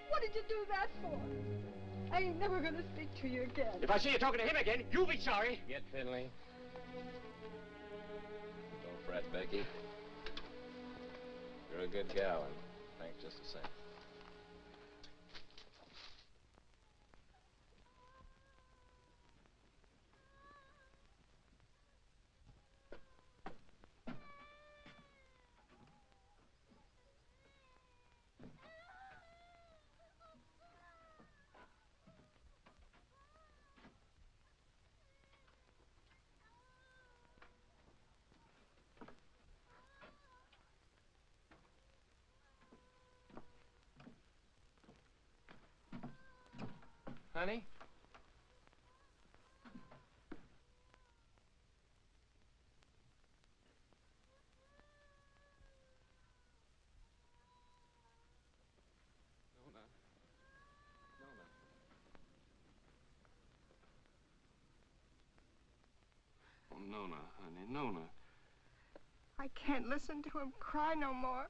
What did you do that for? I ain't never going to speak to you again. If I see you talking to him again, you'll be sorry. Get Finley. Don't fret, Becky. You're a good gal, and thanks just the same. Honey? Nona. Nona. Oh, Nona, honey, Nona. I can't listen to him cry no more.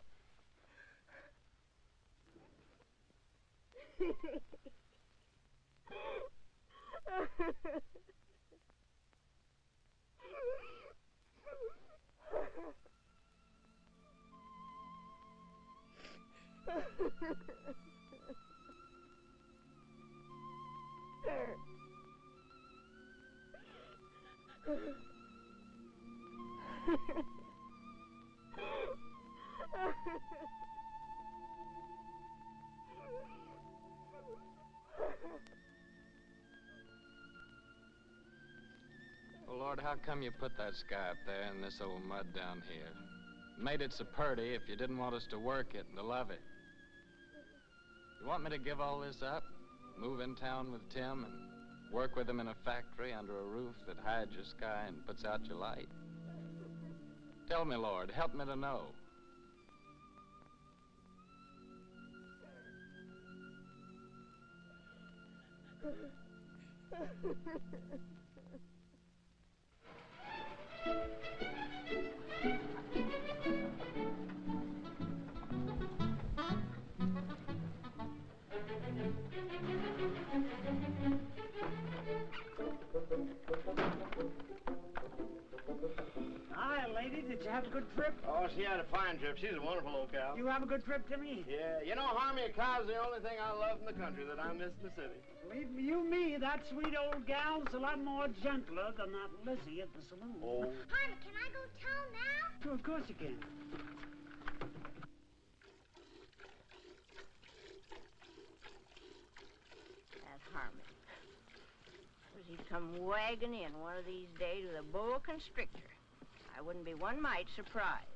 Lord, how come you put that sky up there and this old mud down here? Made it so pretty if you didn't want us to work it and to love it. You want me to give all this up? Move in town with Tim and work with him in a factory under a roof that hides your sky and puts out your light? Tell me, Lord, help me to know. Hi, lady. Did you have a good trip? Oh, she had a fine trip. She's a wonderful old cow. You have a good trip, Timmy? Yeah, you know, Harmy, a cow's the only thing I love in the country that I miss in the city. Believe me, that sweet old gal's a lot more gentler than that Lizzie at the saloon. Oh. Harmy, can I go tell now? Sure, of course you can. That Harmy. Suppose he'd come wagging in one of these days with a boa constrictor. I wouldn't be one mite surprised.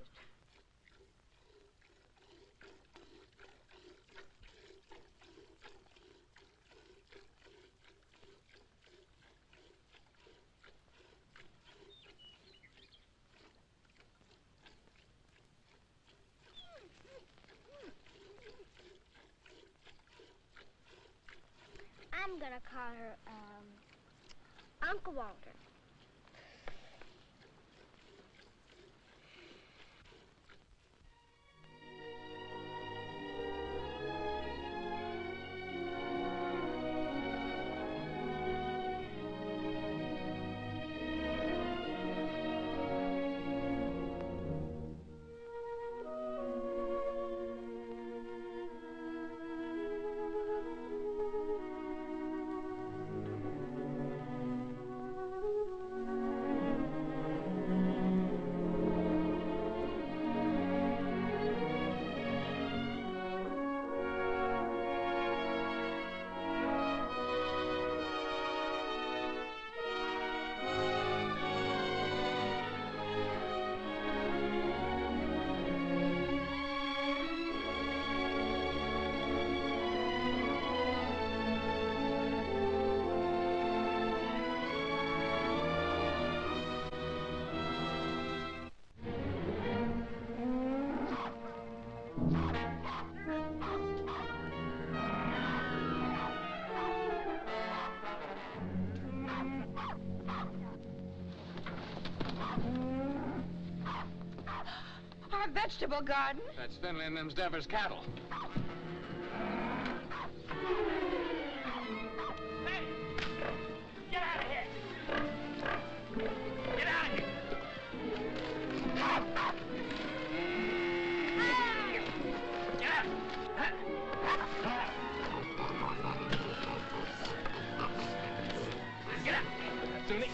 I'm gonna call her, Uncle Walter. Our vegetable garden? That's Finley and them's Devers cattle. Hey! Get out of here! Get out of here! Get out! Get out! Sunni!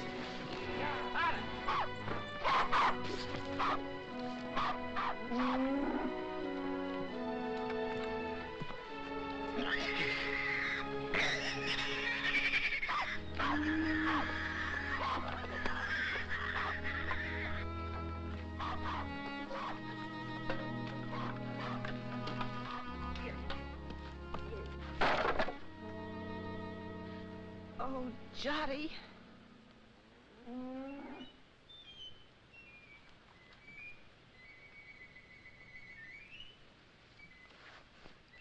Oh, Jotty.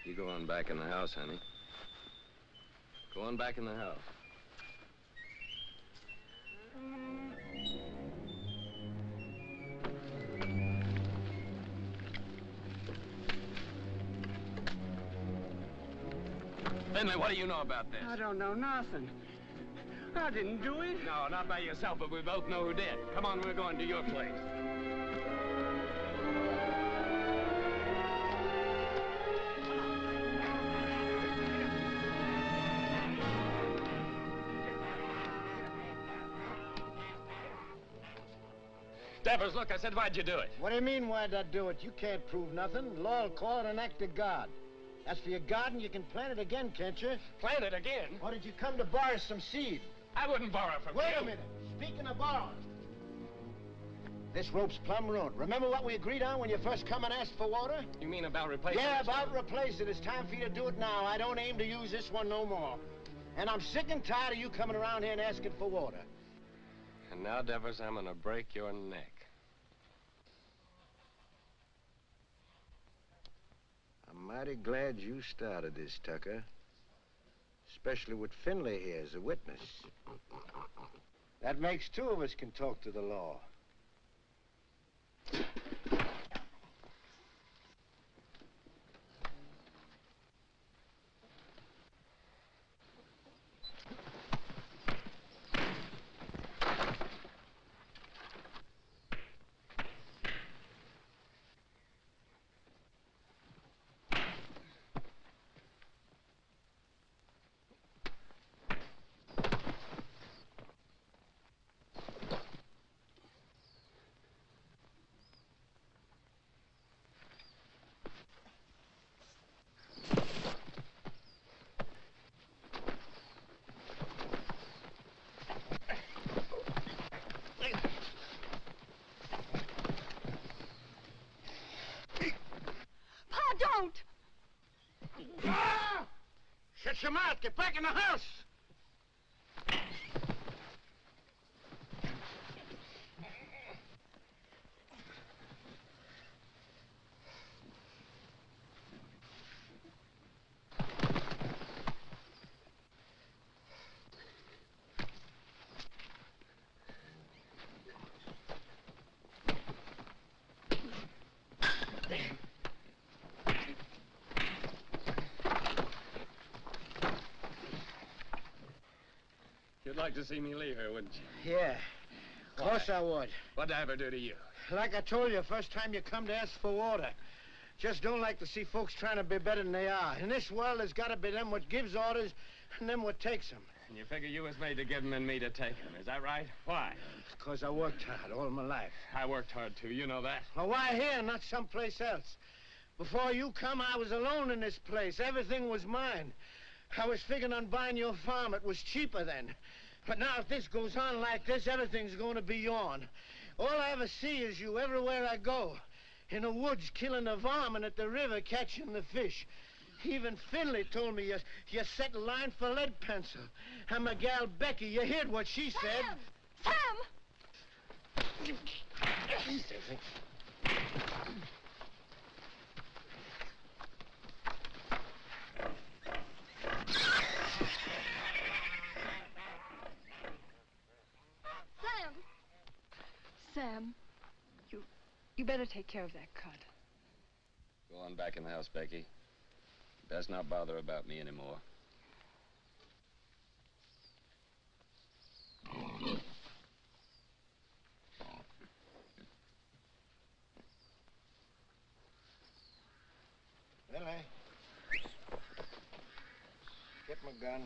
You go on back in the house, honey. Go on back in the house. Finley, what do you know about this? I don't know nothing. I didn't do it. No, not by yourself, but we both know who did. Come on, we're going to your place. Devers, look, I said, why'd you do it? What do you mean, why'd I do it? You can't prove nothing. Law'll call it an act of God. As for your garden, you can plant it again, can't you? Plant it again? Or did you come to borrow some seed? I wouldn't borrow from you. Wait a minute. Speaking of borrowing, This rope's plumb ruined. Remember what we agreed on when you first come and asked for water? You mean about replacing Yeah, this about one? replace it. It's time for you to do it now. I don't aim to use this one no more. And I'm sick and tired of you coming around here and asking for water. And now, Devers, I'm gonna break your neck. I'm mighty glad you started this, Tucker. Especially with Finley here as a witness. That makes two of us can talk to the law. Don't! Ah! Shut your mouth. Get back in the house. You'd like to see me leave her, wouldn't you? Yeah. Of course I would. What'd I ever do to you? Like I told you, first time you come to ask for water. Just don't like to see folks trying to be better than they are. In this world, there's got to be them what gives orders and them what takes them. And you figure you was made to give them and me to take them. Is that right? Why? Because I worked hard all my life. I worked hard, too. You know that. Well, why here, not someplace else? Before you come, I was alone in this place. Everything was mine. I was figuring on buying your farm. It was cheaper then. But now, if this goes on like this, everything's going to be yourn. All I ever see is you everywhere I go. In the woods, killing the varmint, at the river, catching the fish. Even Finley told me you set a line for lead pencil. And my gal Becky, you heard what she said. Sam! Sam, you better take care of that cut. Go on back in the house, Becky. Best not bother about me anymore. Billy. Get my gun.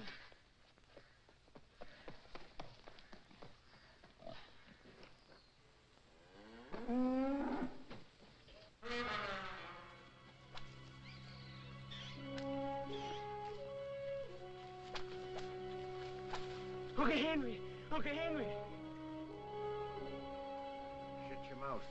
Uncle Henry! Uncle Henry! Shut your mouth.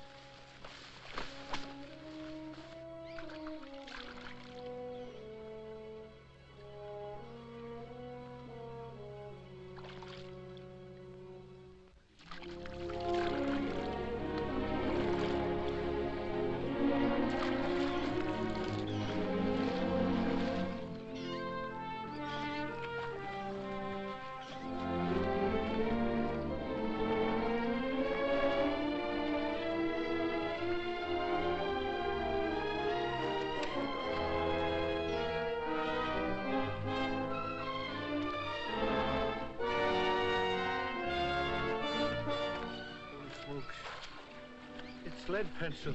It's lead pencil.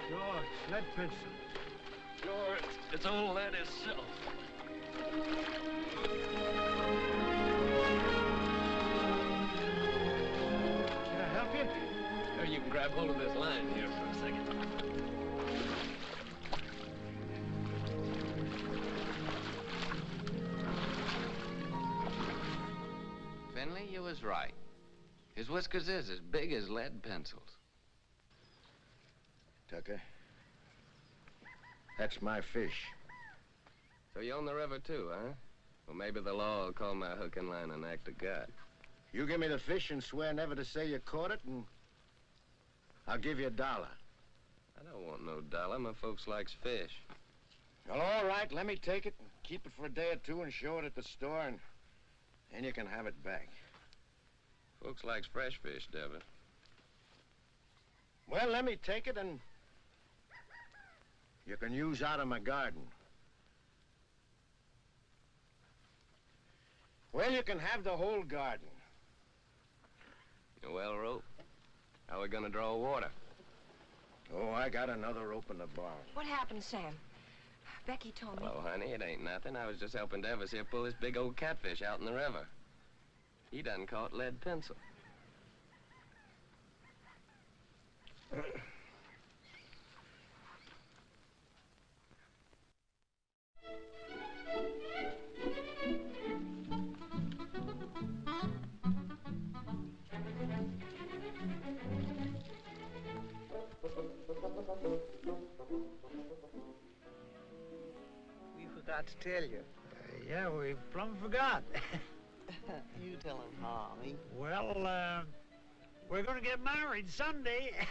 Sure, it's lead pencil. Sure, it's old lead itself. Yeah, grab hold of this line here for a second. Finley, you was right. His whiskers is as big as lead pencils. Tucker, that's my fish. So you own the river too, huh? Well, maybe the law will call my hook and line an act of God. You give me the fish and swear never to say you caught it, and I'll give you $1. I don't want no dollar. My folks likes fish. Well, all right, let me take it and keep it for a day or two and show it at the store, and then you can have it back. Folks likes fresh fish, Devitt. Well, let me take it, and you can use out of my garden. Well, you can have the whole garden. Well, Rope, how are we gonna draw water? Oh, I got another rope in the barn. What happened, Sam? Becky told me. Hello, honey, it ain't nothing. I was just helping Devis here pull this big old catfish out in the river. He done caught lead pencil. We forgot to tell you. Yeah, we plumb forgot. You tell him, Harmy. Well, we're gonna get married Sunday. I'm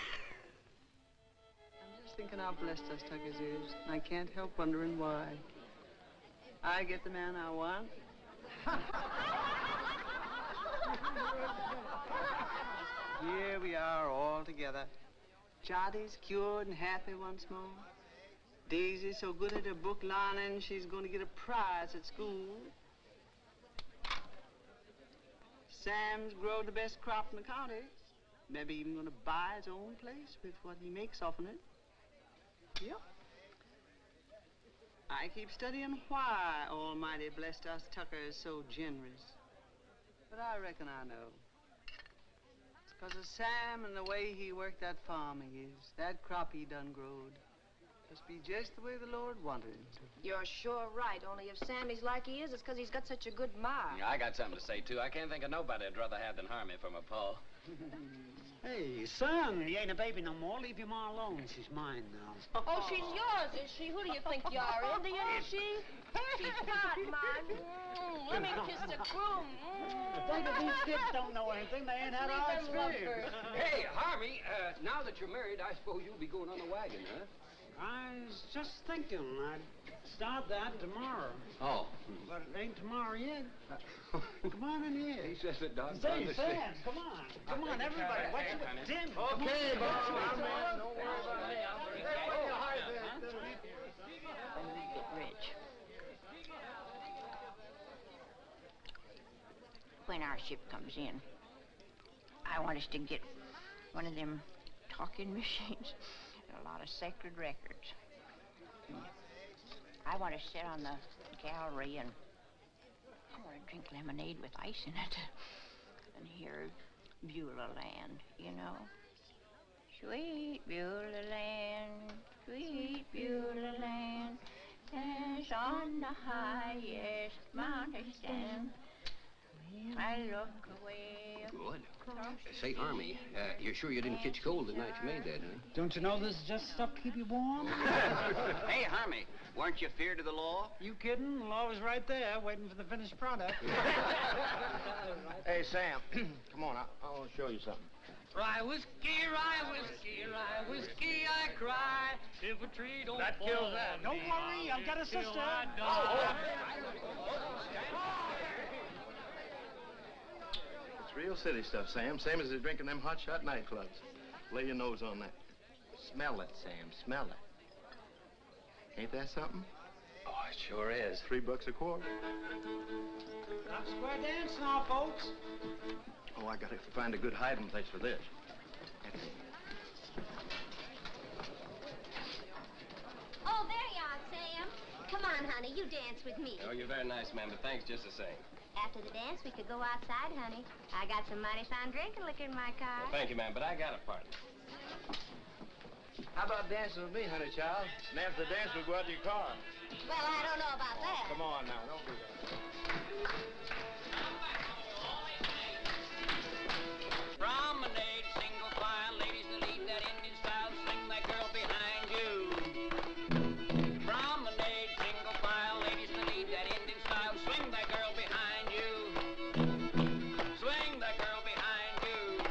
just thinking how blessed us Tuckers is, and I can't help wondering why. I get the man I want. Here we are all together. Jotty's cured and happy once more. Daisy's so good at her book learning, she's going to get a prize at school. Sam's growed the best crop in the county. Maybe even going to buy his own place with what he makes off of it. Yep. I keep studying why Almighty blessed us Tuckers so generous. But I reckon I know. It's because of Sam and the way he worked that farm of his. That crop he done growed. Must be just the way the Lord wanted him to. You're sure right, only if Sammy's like he is, it's because he's got such a good ma. Yeah, I got something to say, too. I can't think of nobody I'd rather have than Harmy for my pa. Hey, son, you ain't a baby no more. Leave your ma alone. She's mine now. Oh, she's yours, is she? Who do you think you are, Indian, is she? She's not mine. Let me kiss the groom. Baby, these kids don't know anything. They ain't had our experience. Hey, Harmy, now that you're married, I suppose you'll be going on the wagon, huh? I was just thinking I'd start that tomorrow. Oh. But it ain't tomorrow yet. Come on in here. He says it does. Say, Sam, come on. Come on, everybody. What's with Tim? Okay, Bob. I'm in. Don't worry about me. When we get rich. When our ship comes in, I want us to get one of them talking machines. A lot of sacred records. I want to sit on the gallery and I want to drink lemonade with ice in it and hear Beulah Land, you know. Sweet Beulah Land, sweet Beulah Land, as on the highest mountain stand. I look away. Good. Say, Harmy, you're sure you didn't catch cold the night you made that, huh? Don't you know this is just stuff to keep you warm? Hey, Harmy, weren't you feared of the law? You kidding? The law was right there, waiting for the finished product. Hey, Sam, come on. I want to show you something. Rye whiskey, I cry. If a tree don't That fall kills that. on Don't me, worry, I've got a till sister. I die. It's real city stuff, Sam. Same as they're drinking them hotshot nightclubs. Lay your nose on that. Smell it, Sam. Smell it. Ain't that something? Oh, it sure is. $3 a quart. Got square dance now, folks. Oh, I gotta find a good hiding place for this. Oh, there you are, Sam. Come on, honey, you dance with me. Oh, you're very nice, ma'am, but thanks just the same. After the dance, we could go outside, honey. I got some mighty fine drinking liquor in my car. Well, thank you, ma'am, but I got a partner. How about dancing with me, honey child? And after the dance, we'll go out to your car. Well, I don't know about that. Come on now, don't do that. Promenade, single file, ladies in the lead, that Indian style, swing that girl behind you. Promenade, single file, ladies in the lead, that Indian style, swing that girl behind you. Swing that girl behind you.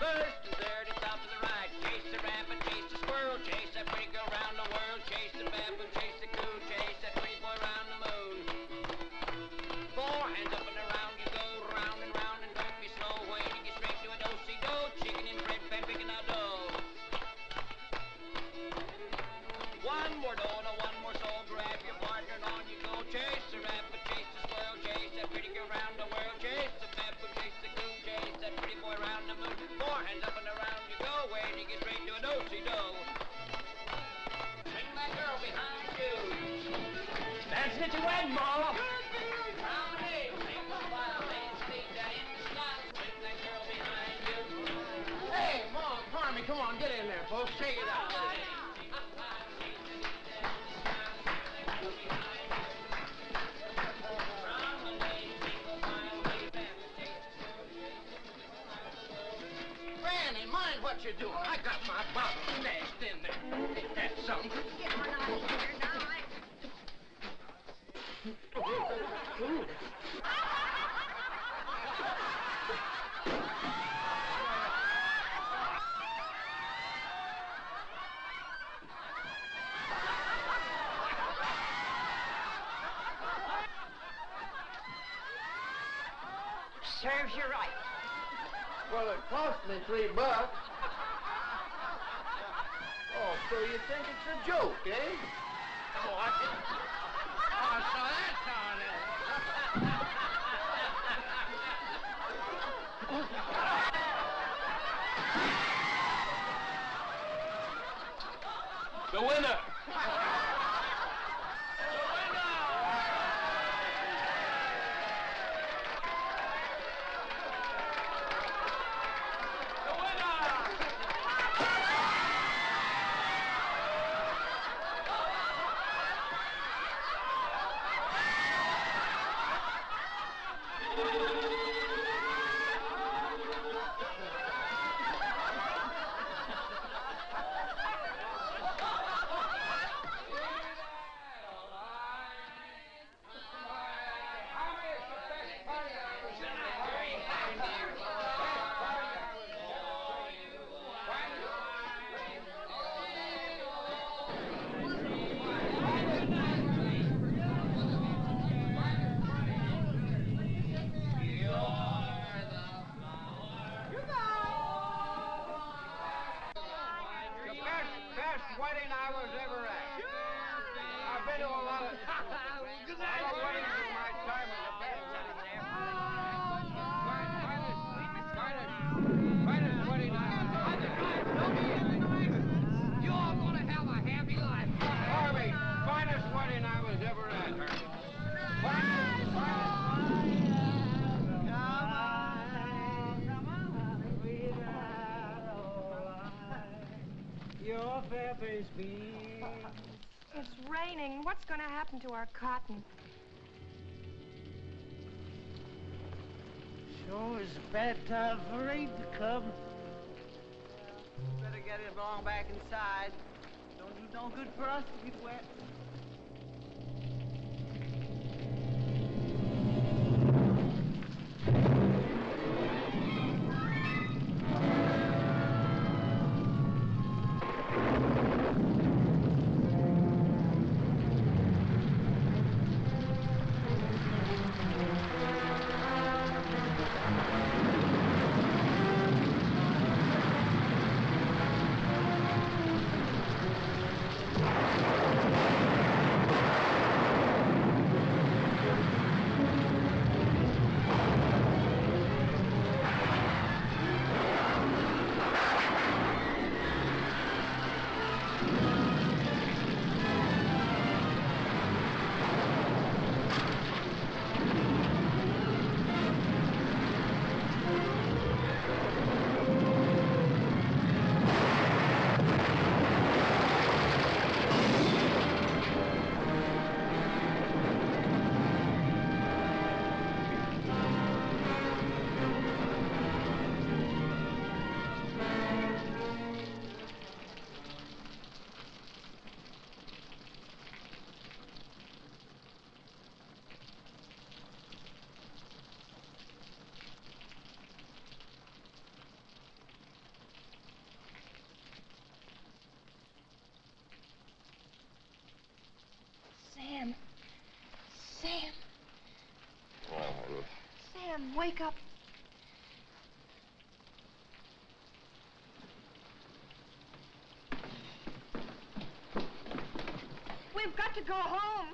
First and third and top to the right, chase the rabbit, chase the squirrel, chase that pretty girl round the world, chase the baboon, chase the coon, chase that pretty boy round the moon. Four hands up and around you go, round and round, and don't be slow. When you get straight to a do-si-do, chicken and bread, pan picking out dough. One more dough, no one more soul, grab your partner and on you go. Chase the rabbit, chase the squirrel, chase that pretty girl round the world, chase the baboon, chase the coon, chase that pretty boy round the moon. Four hands up and around you go, when you get straight to a do-si-do. Swing that girl behind you. Dancing at your wedding, Marla. Promenade, single file, ladies in the lead, that Indian style, swing that girl behind you. Hey, Mom, Harmony, come on, get in there, folks. Shake it out. Granny, mind what you're doing. I got my bottle smashed in there. Ain't that something? Get on out of here now. Serves you right. Well, it cost me $3. Oh, so you think it's a joke, eh? Oh, so that's how it is. The winner! Best wedding I was ever at. I've been to a lot of weddings in my time, and the best wedding there. Finest wedding I was ever at. You're gonna have a happy life. Harvey, finest wedding I was ever at, Harvey. Your fair face beams. It's raining. What's going to happen to our cotton? Sure is a bad time for rain to come. Better get it along back inside. Don't do no good for us to get wet. wake up. We've got to go home.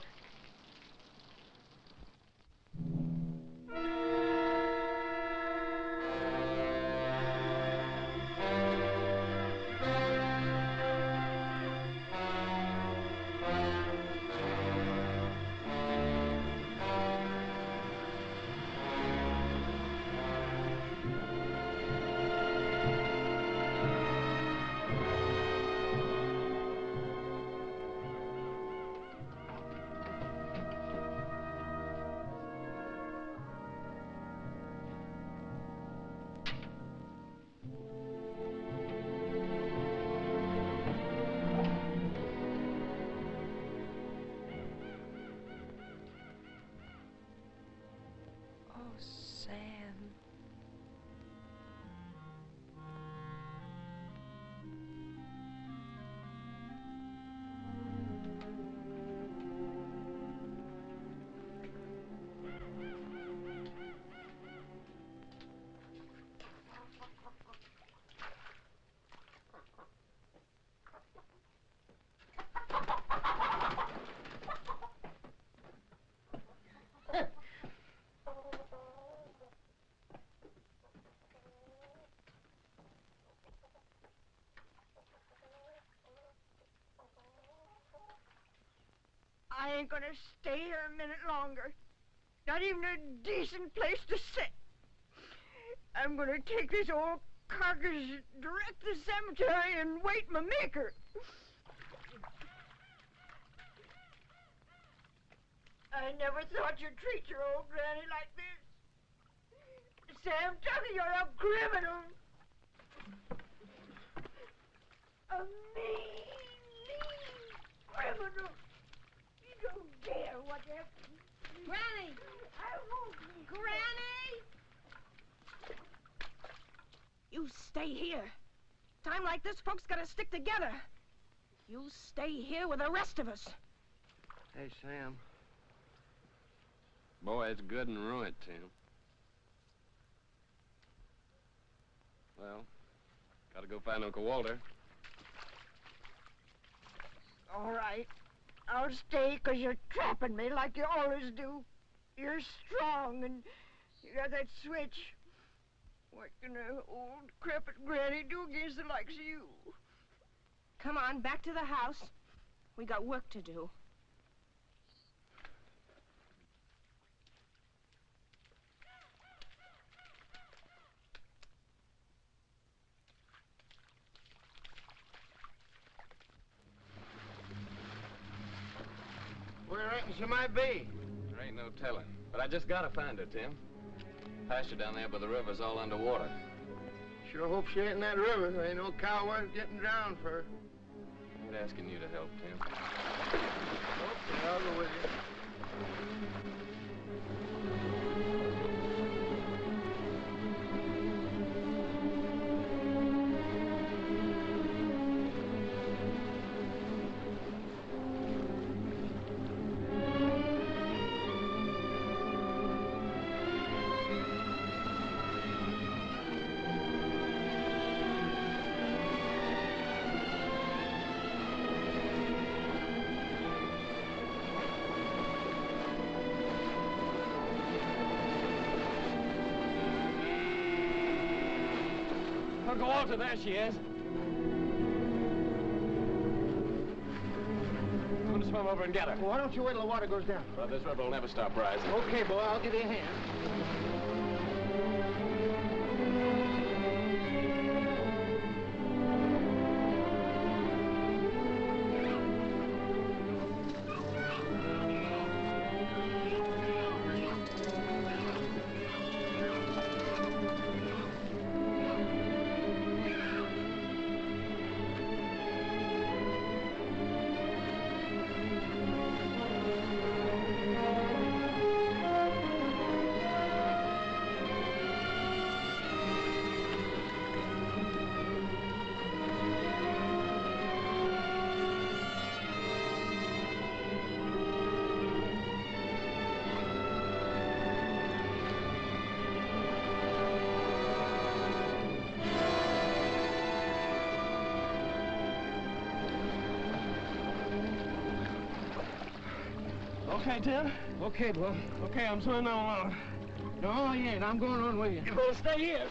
I ain't gonna stay here a minute longer. Not even a decent place to sit. I'm gonna take this old carcass direct to the cemetery and wait my maker. I never thought you'd treat your old granny like this. Sam Tucker, you're a criminal. A mean criminal. You don't dare whatever. Granny! I won't. Granny! You stay here. Time like this, folks gotta stick together. You stay here with the rest of us. Hey, Sam. Boy, it's good and ruined, Tim. Well, gotta go find Uncle Walter. All right. I'll stay 'cause you're trapping me like you always do. You're strong and you got that switch. What can an old decrepit granny do against the likes of you? Come on, back to the house. We got work to do. Where reckon she might be? There ain't no telling. But I just gotta find her, Tim. Pasture down there by the river's all underwater. Sure hope she ain't in that river. There ain't no cow worth getting drowned for her. I ain't asking you to help, Tim. Okay, I'll go with you. Uncle Walter, there she is. I'm gonna swim over and get her. Well, why don't you wait till the water goes down? Well, this river will never stop rising. Okay, boy, I'll give you a hand. Okay, Tim. Okay, boy. Okay, I'm swimming along. No, you ain't. I'm going on with you. You're gonna stay here.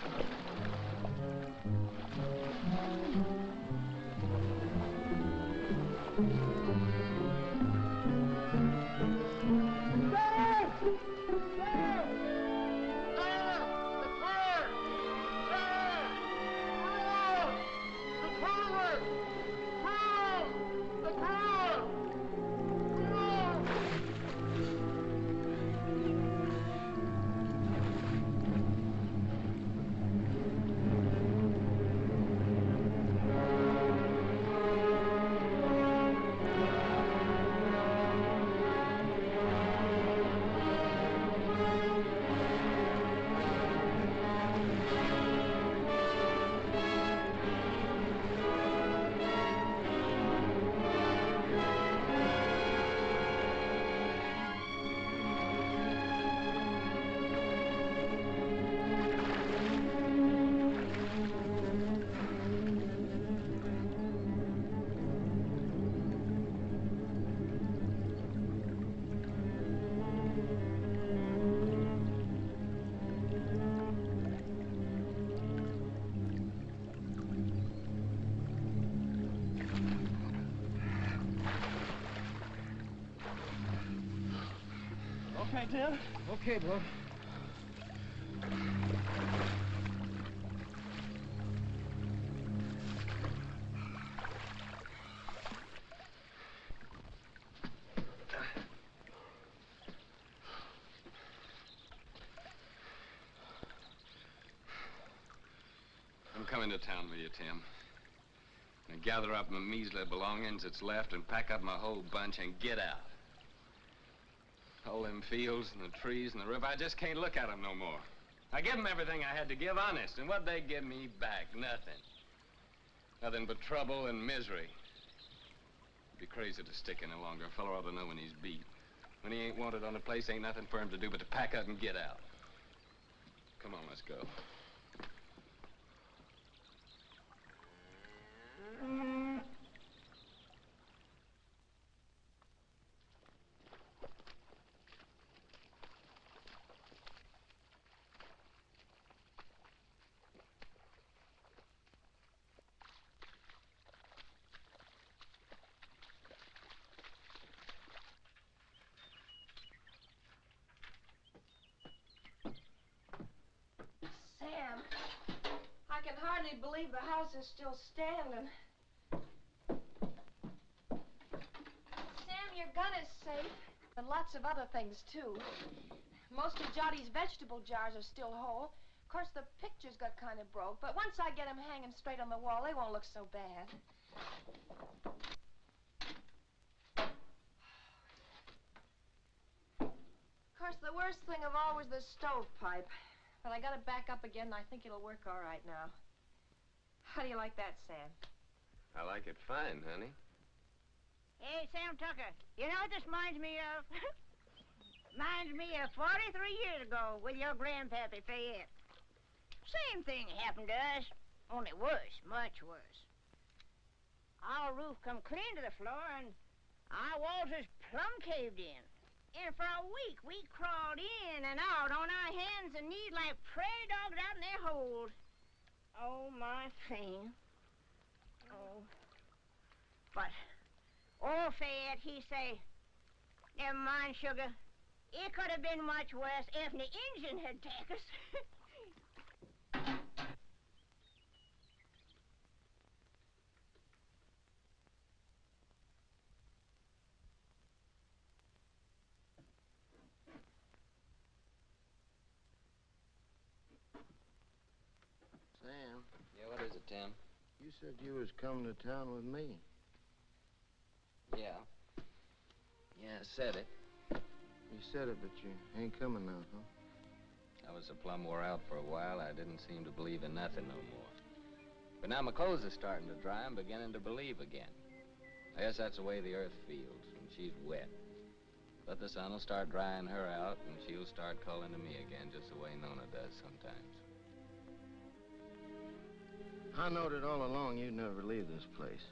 Okay, Tim. Okay, boy. I'm coming to town with you, Tim. And gather up my measly belongings that's left and pack up my whole bunch and get out. All them fields and the trees and the river, I just can't look at them no more. I give them everything I had to give, honest, and what'd they give me back? Nothing. Nothing but trouble and misery. It'd be crazy to stick any longer. A fellow ought to know when he's beat. When he ain't wanted on a place, ain't nothing for him to do but to pack up and get out. Come on, let's go. Sam, I can hardly believe the house is still standing. Sam, your gun is safe. And lots of other things, too. Most of Jotty's vegetable jars are still whole. Of course, the pictures got kind of broke, but once I get them hanging straight on the wall, they won't look so bad. Of course, the worst thing of all was the stovepipe. But I got it back up again, and I think it'll work all right now. How do you like that, Sam? I like it fine, honey. Hey, Sam Tucker, you know what this reminds me of? Reminds me of 43 years ago with your grandpappy Fayette. Same thing happened to us, only worse, much worse. Our roof come clean to the floor, and our walls is plumb caved in. And for a week, we crawled in and out on our hands and knees like prairie dogs out in their holes. Oh, my thing. Oh. But old Fayette, he say, never mind, sugar. It could have been much worse if the engine had taken us. Sam. Yeah, what is it, Tim? You said you was coming to town with me. Yeah. Yeah, I said it. You said it, but you ain't coming now, huh? I was so plumb wore out for a while, I didn't seem to believe in nothing no more. But now my clothes are starting to dry, I'm beginning to believe again. I guess that's the way the earth feels when she's wet. But the sun will start drying her out, and she'll start calling to me again, just the way Nona does sometimes. I knowed it all along you'd never leave this place.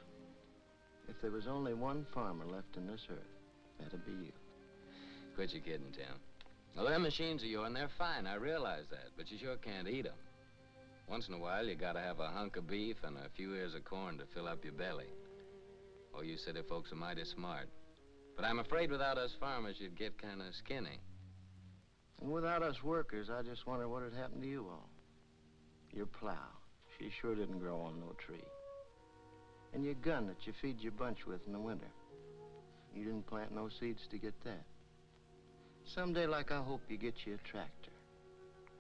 If there was only one farmer left in this earth, that'd be you. Quit your kidding, Tim. Well, them machines of yours, they're fine, I realize that, but you sure can't eat them. Once in a while, you gotta have a hunk of beef and a few ears of corn to fill up your belly. Oh, you city folks are mighty smart. But I'm afraid without us farmers, you'd get kind of skinny. And without us workers, I just wonder what had happened to you all. Your plow, she sure didn't grow on no tree. And your gun that you feed your bunch with in the winter. You didn't plant no seeds to get that. Someday, like, I hope you get you a tractor.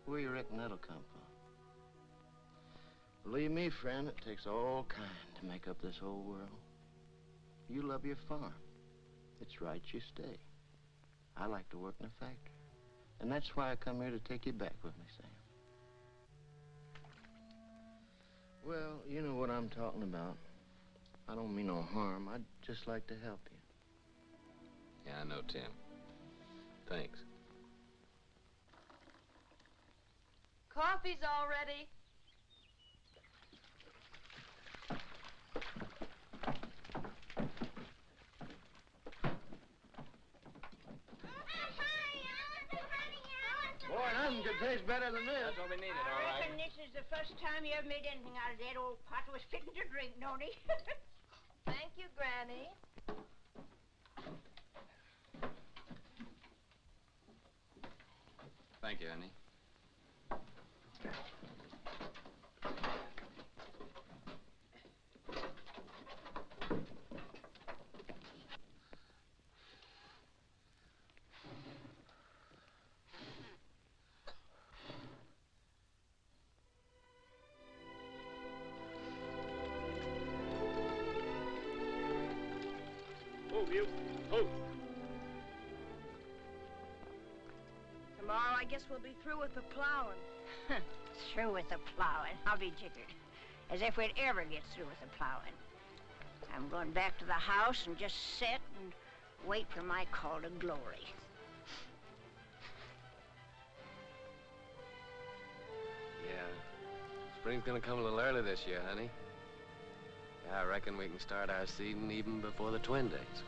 Where you reckon that'll come from? Believe me, friend, it takes all kind to make up this whole world. You love your farm. It's right you stay. I like to work in a factory. And that's why I come here to take you back with me, Sam. Well, you know what I'm talking about. I don't mean no harm. I'd just like to help you. Yeah, I know, Tim. Thanks. Coffee's all ready. Boy, nothing could taste better than this. That's what we needed, all I right. reckon this is the first time you ever made anything out of that old pot was fitting to drink, don't he? Thank you, Granny. Thank you, honey. Move, you. Move. Tomorrow, I guess we'll be through with the plowing. Through with the plowing. I'll be jiggered. As if we'd ever get through with the plowing. I'm going back to the house and just sit and wait for my call to glory. Yeah. Spring's gonna come a little early this year, honey. Yeah, I reckon we can start our seeding even before the twin days.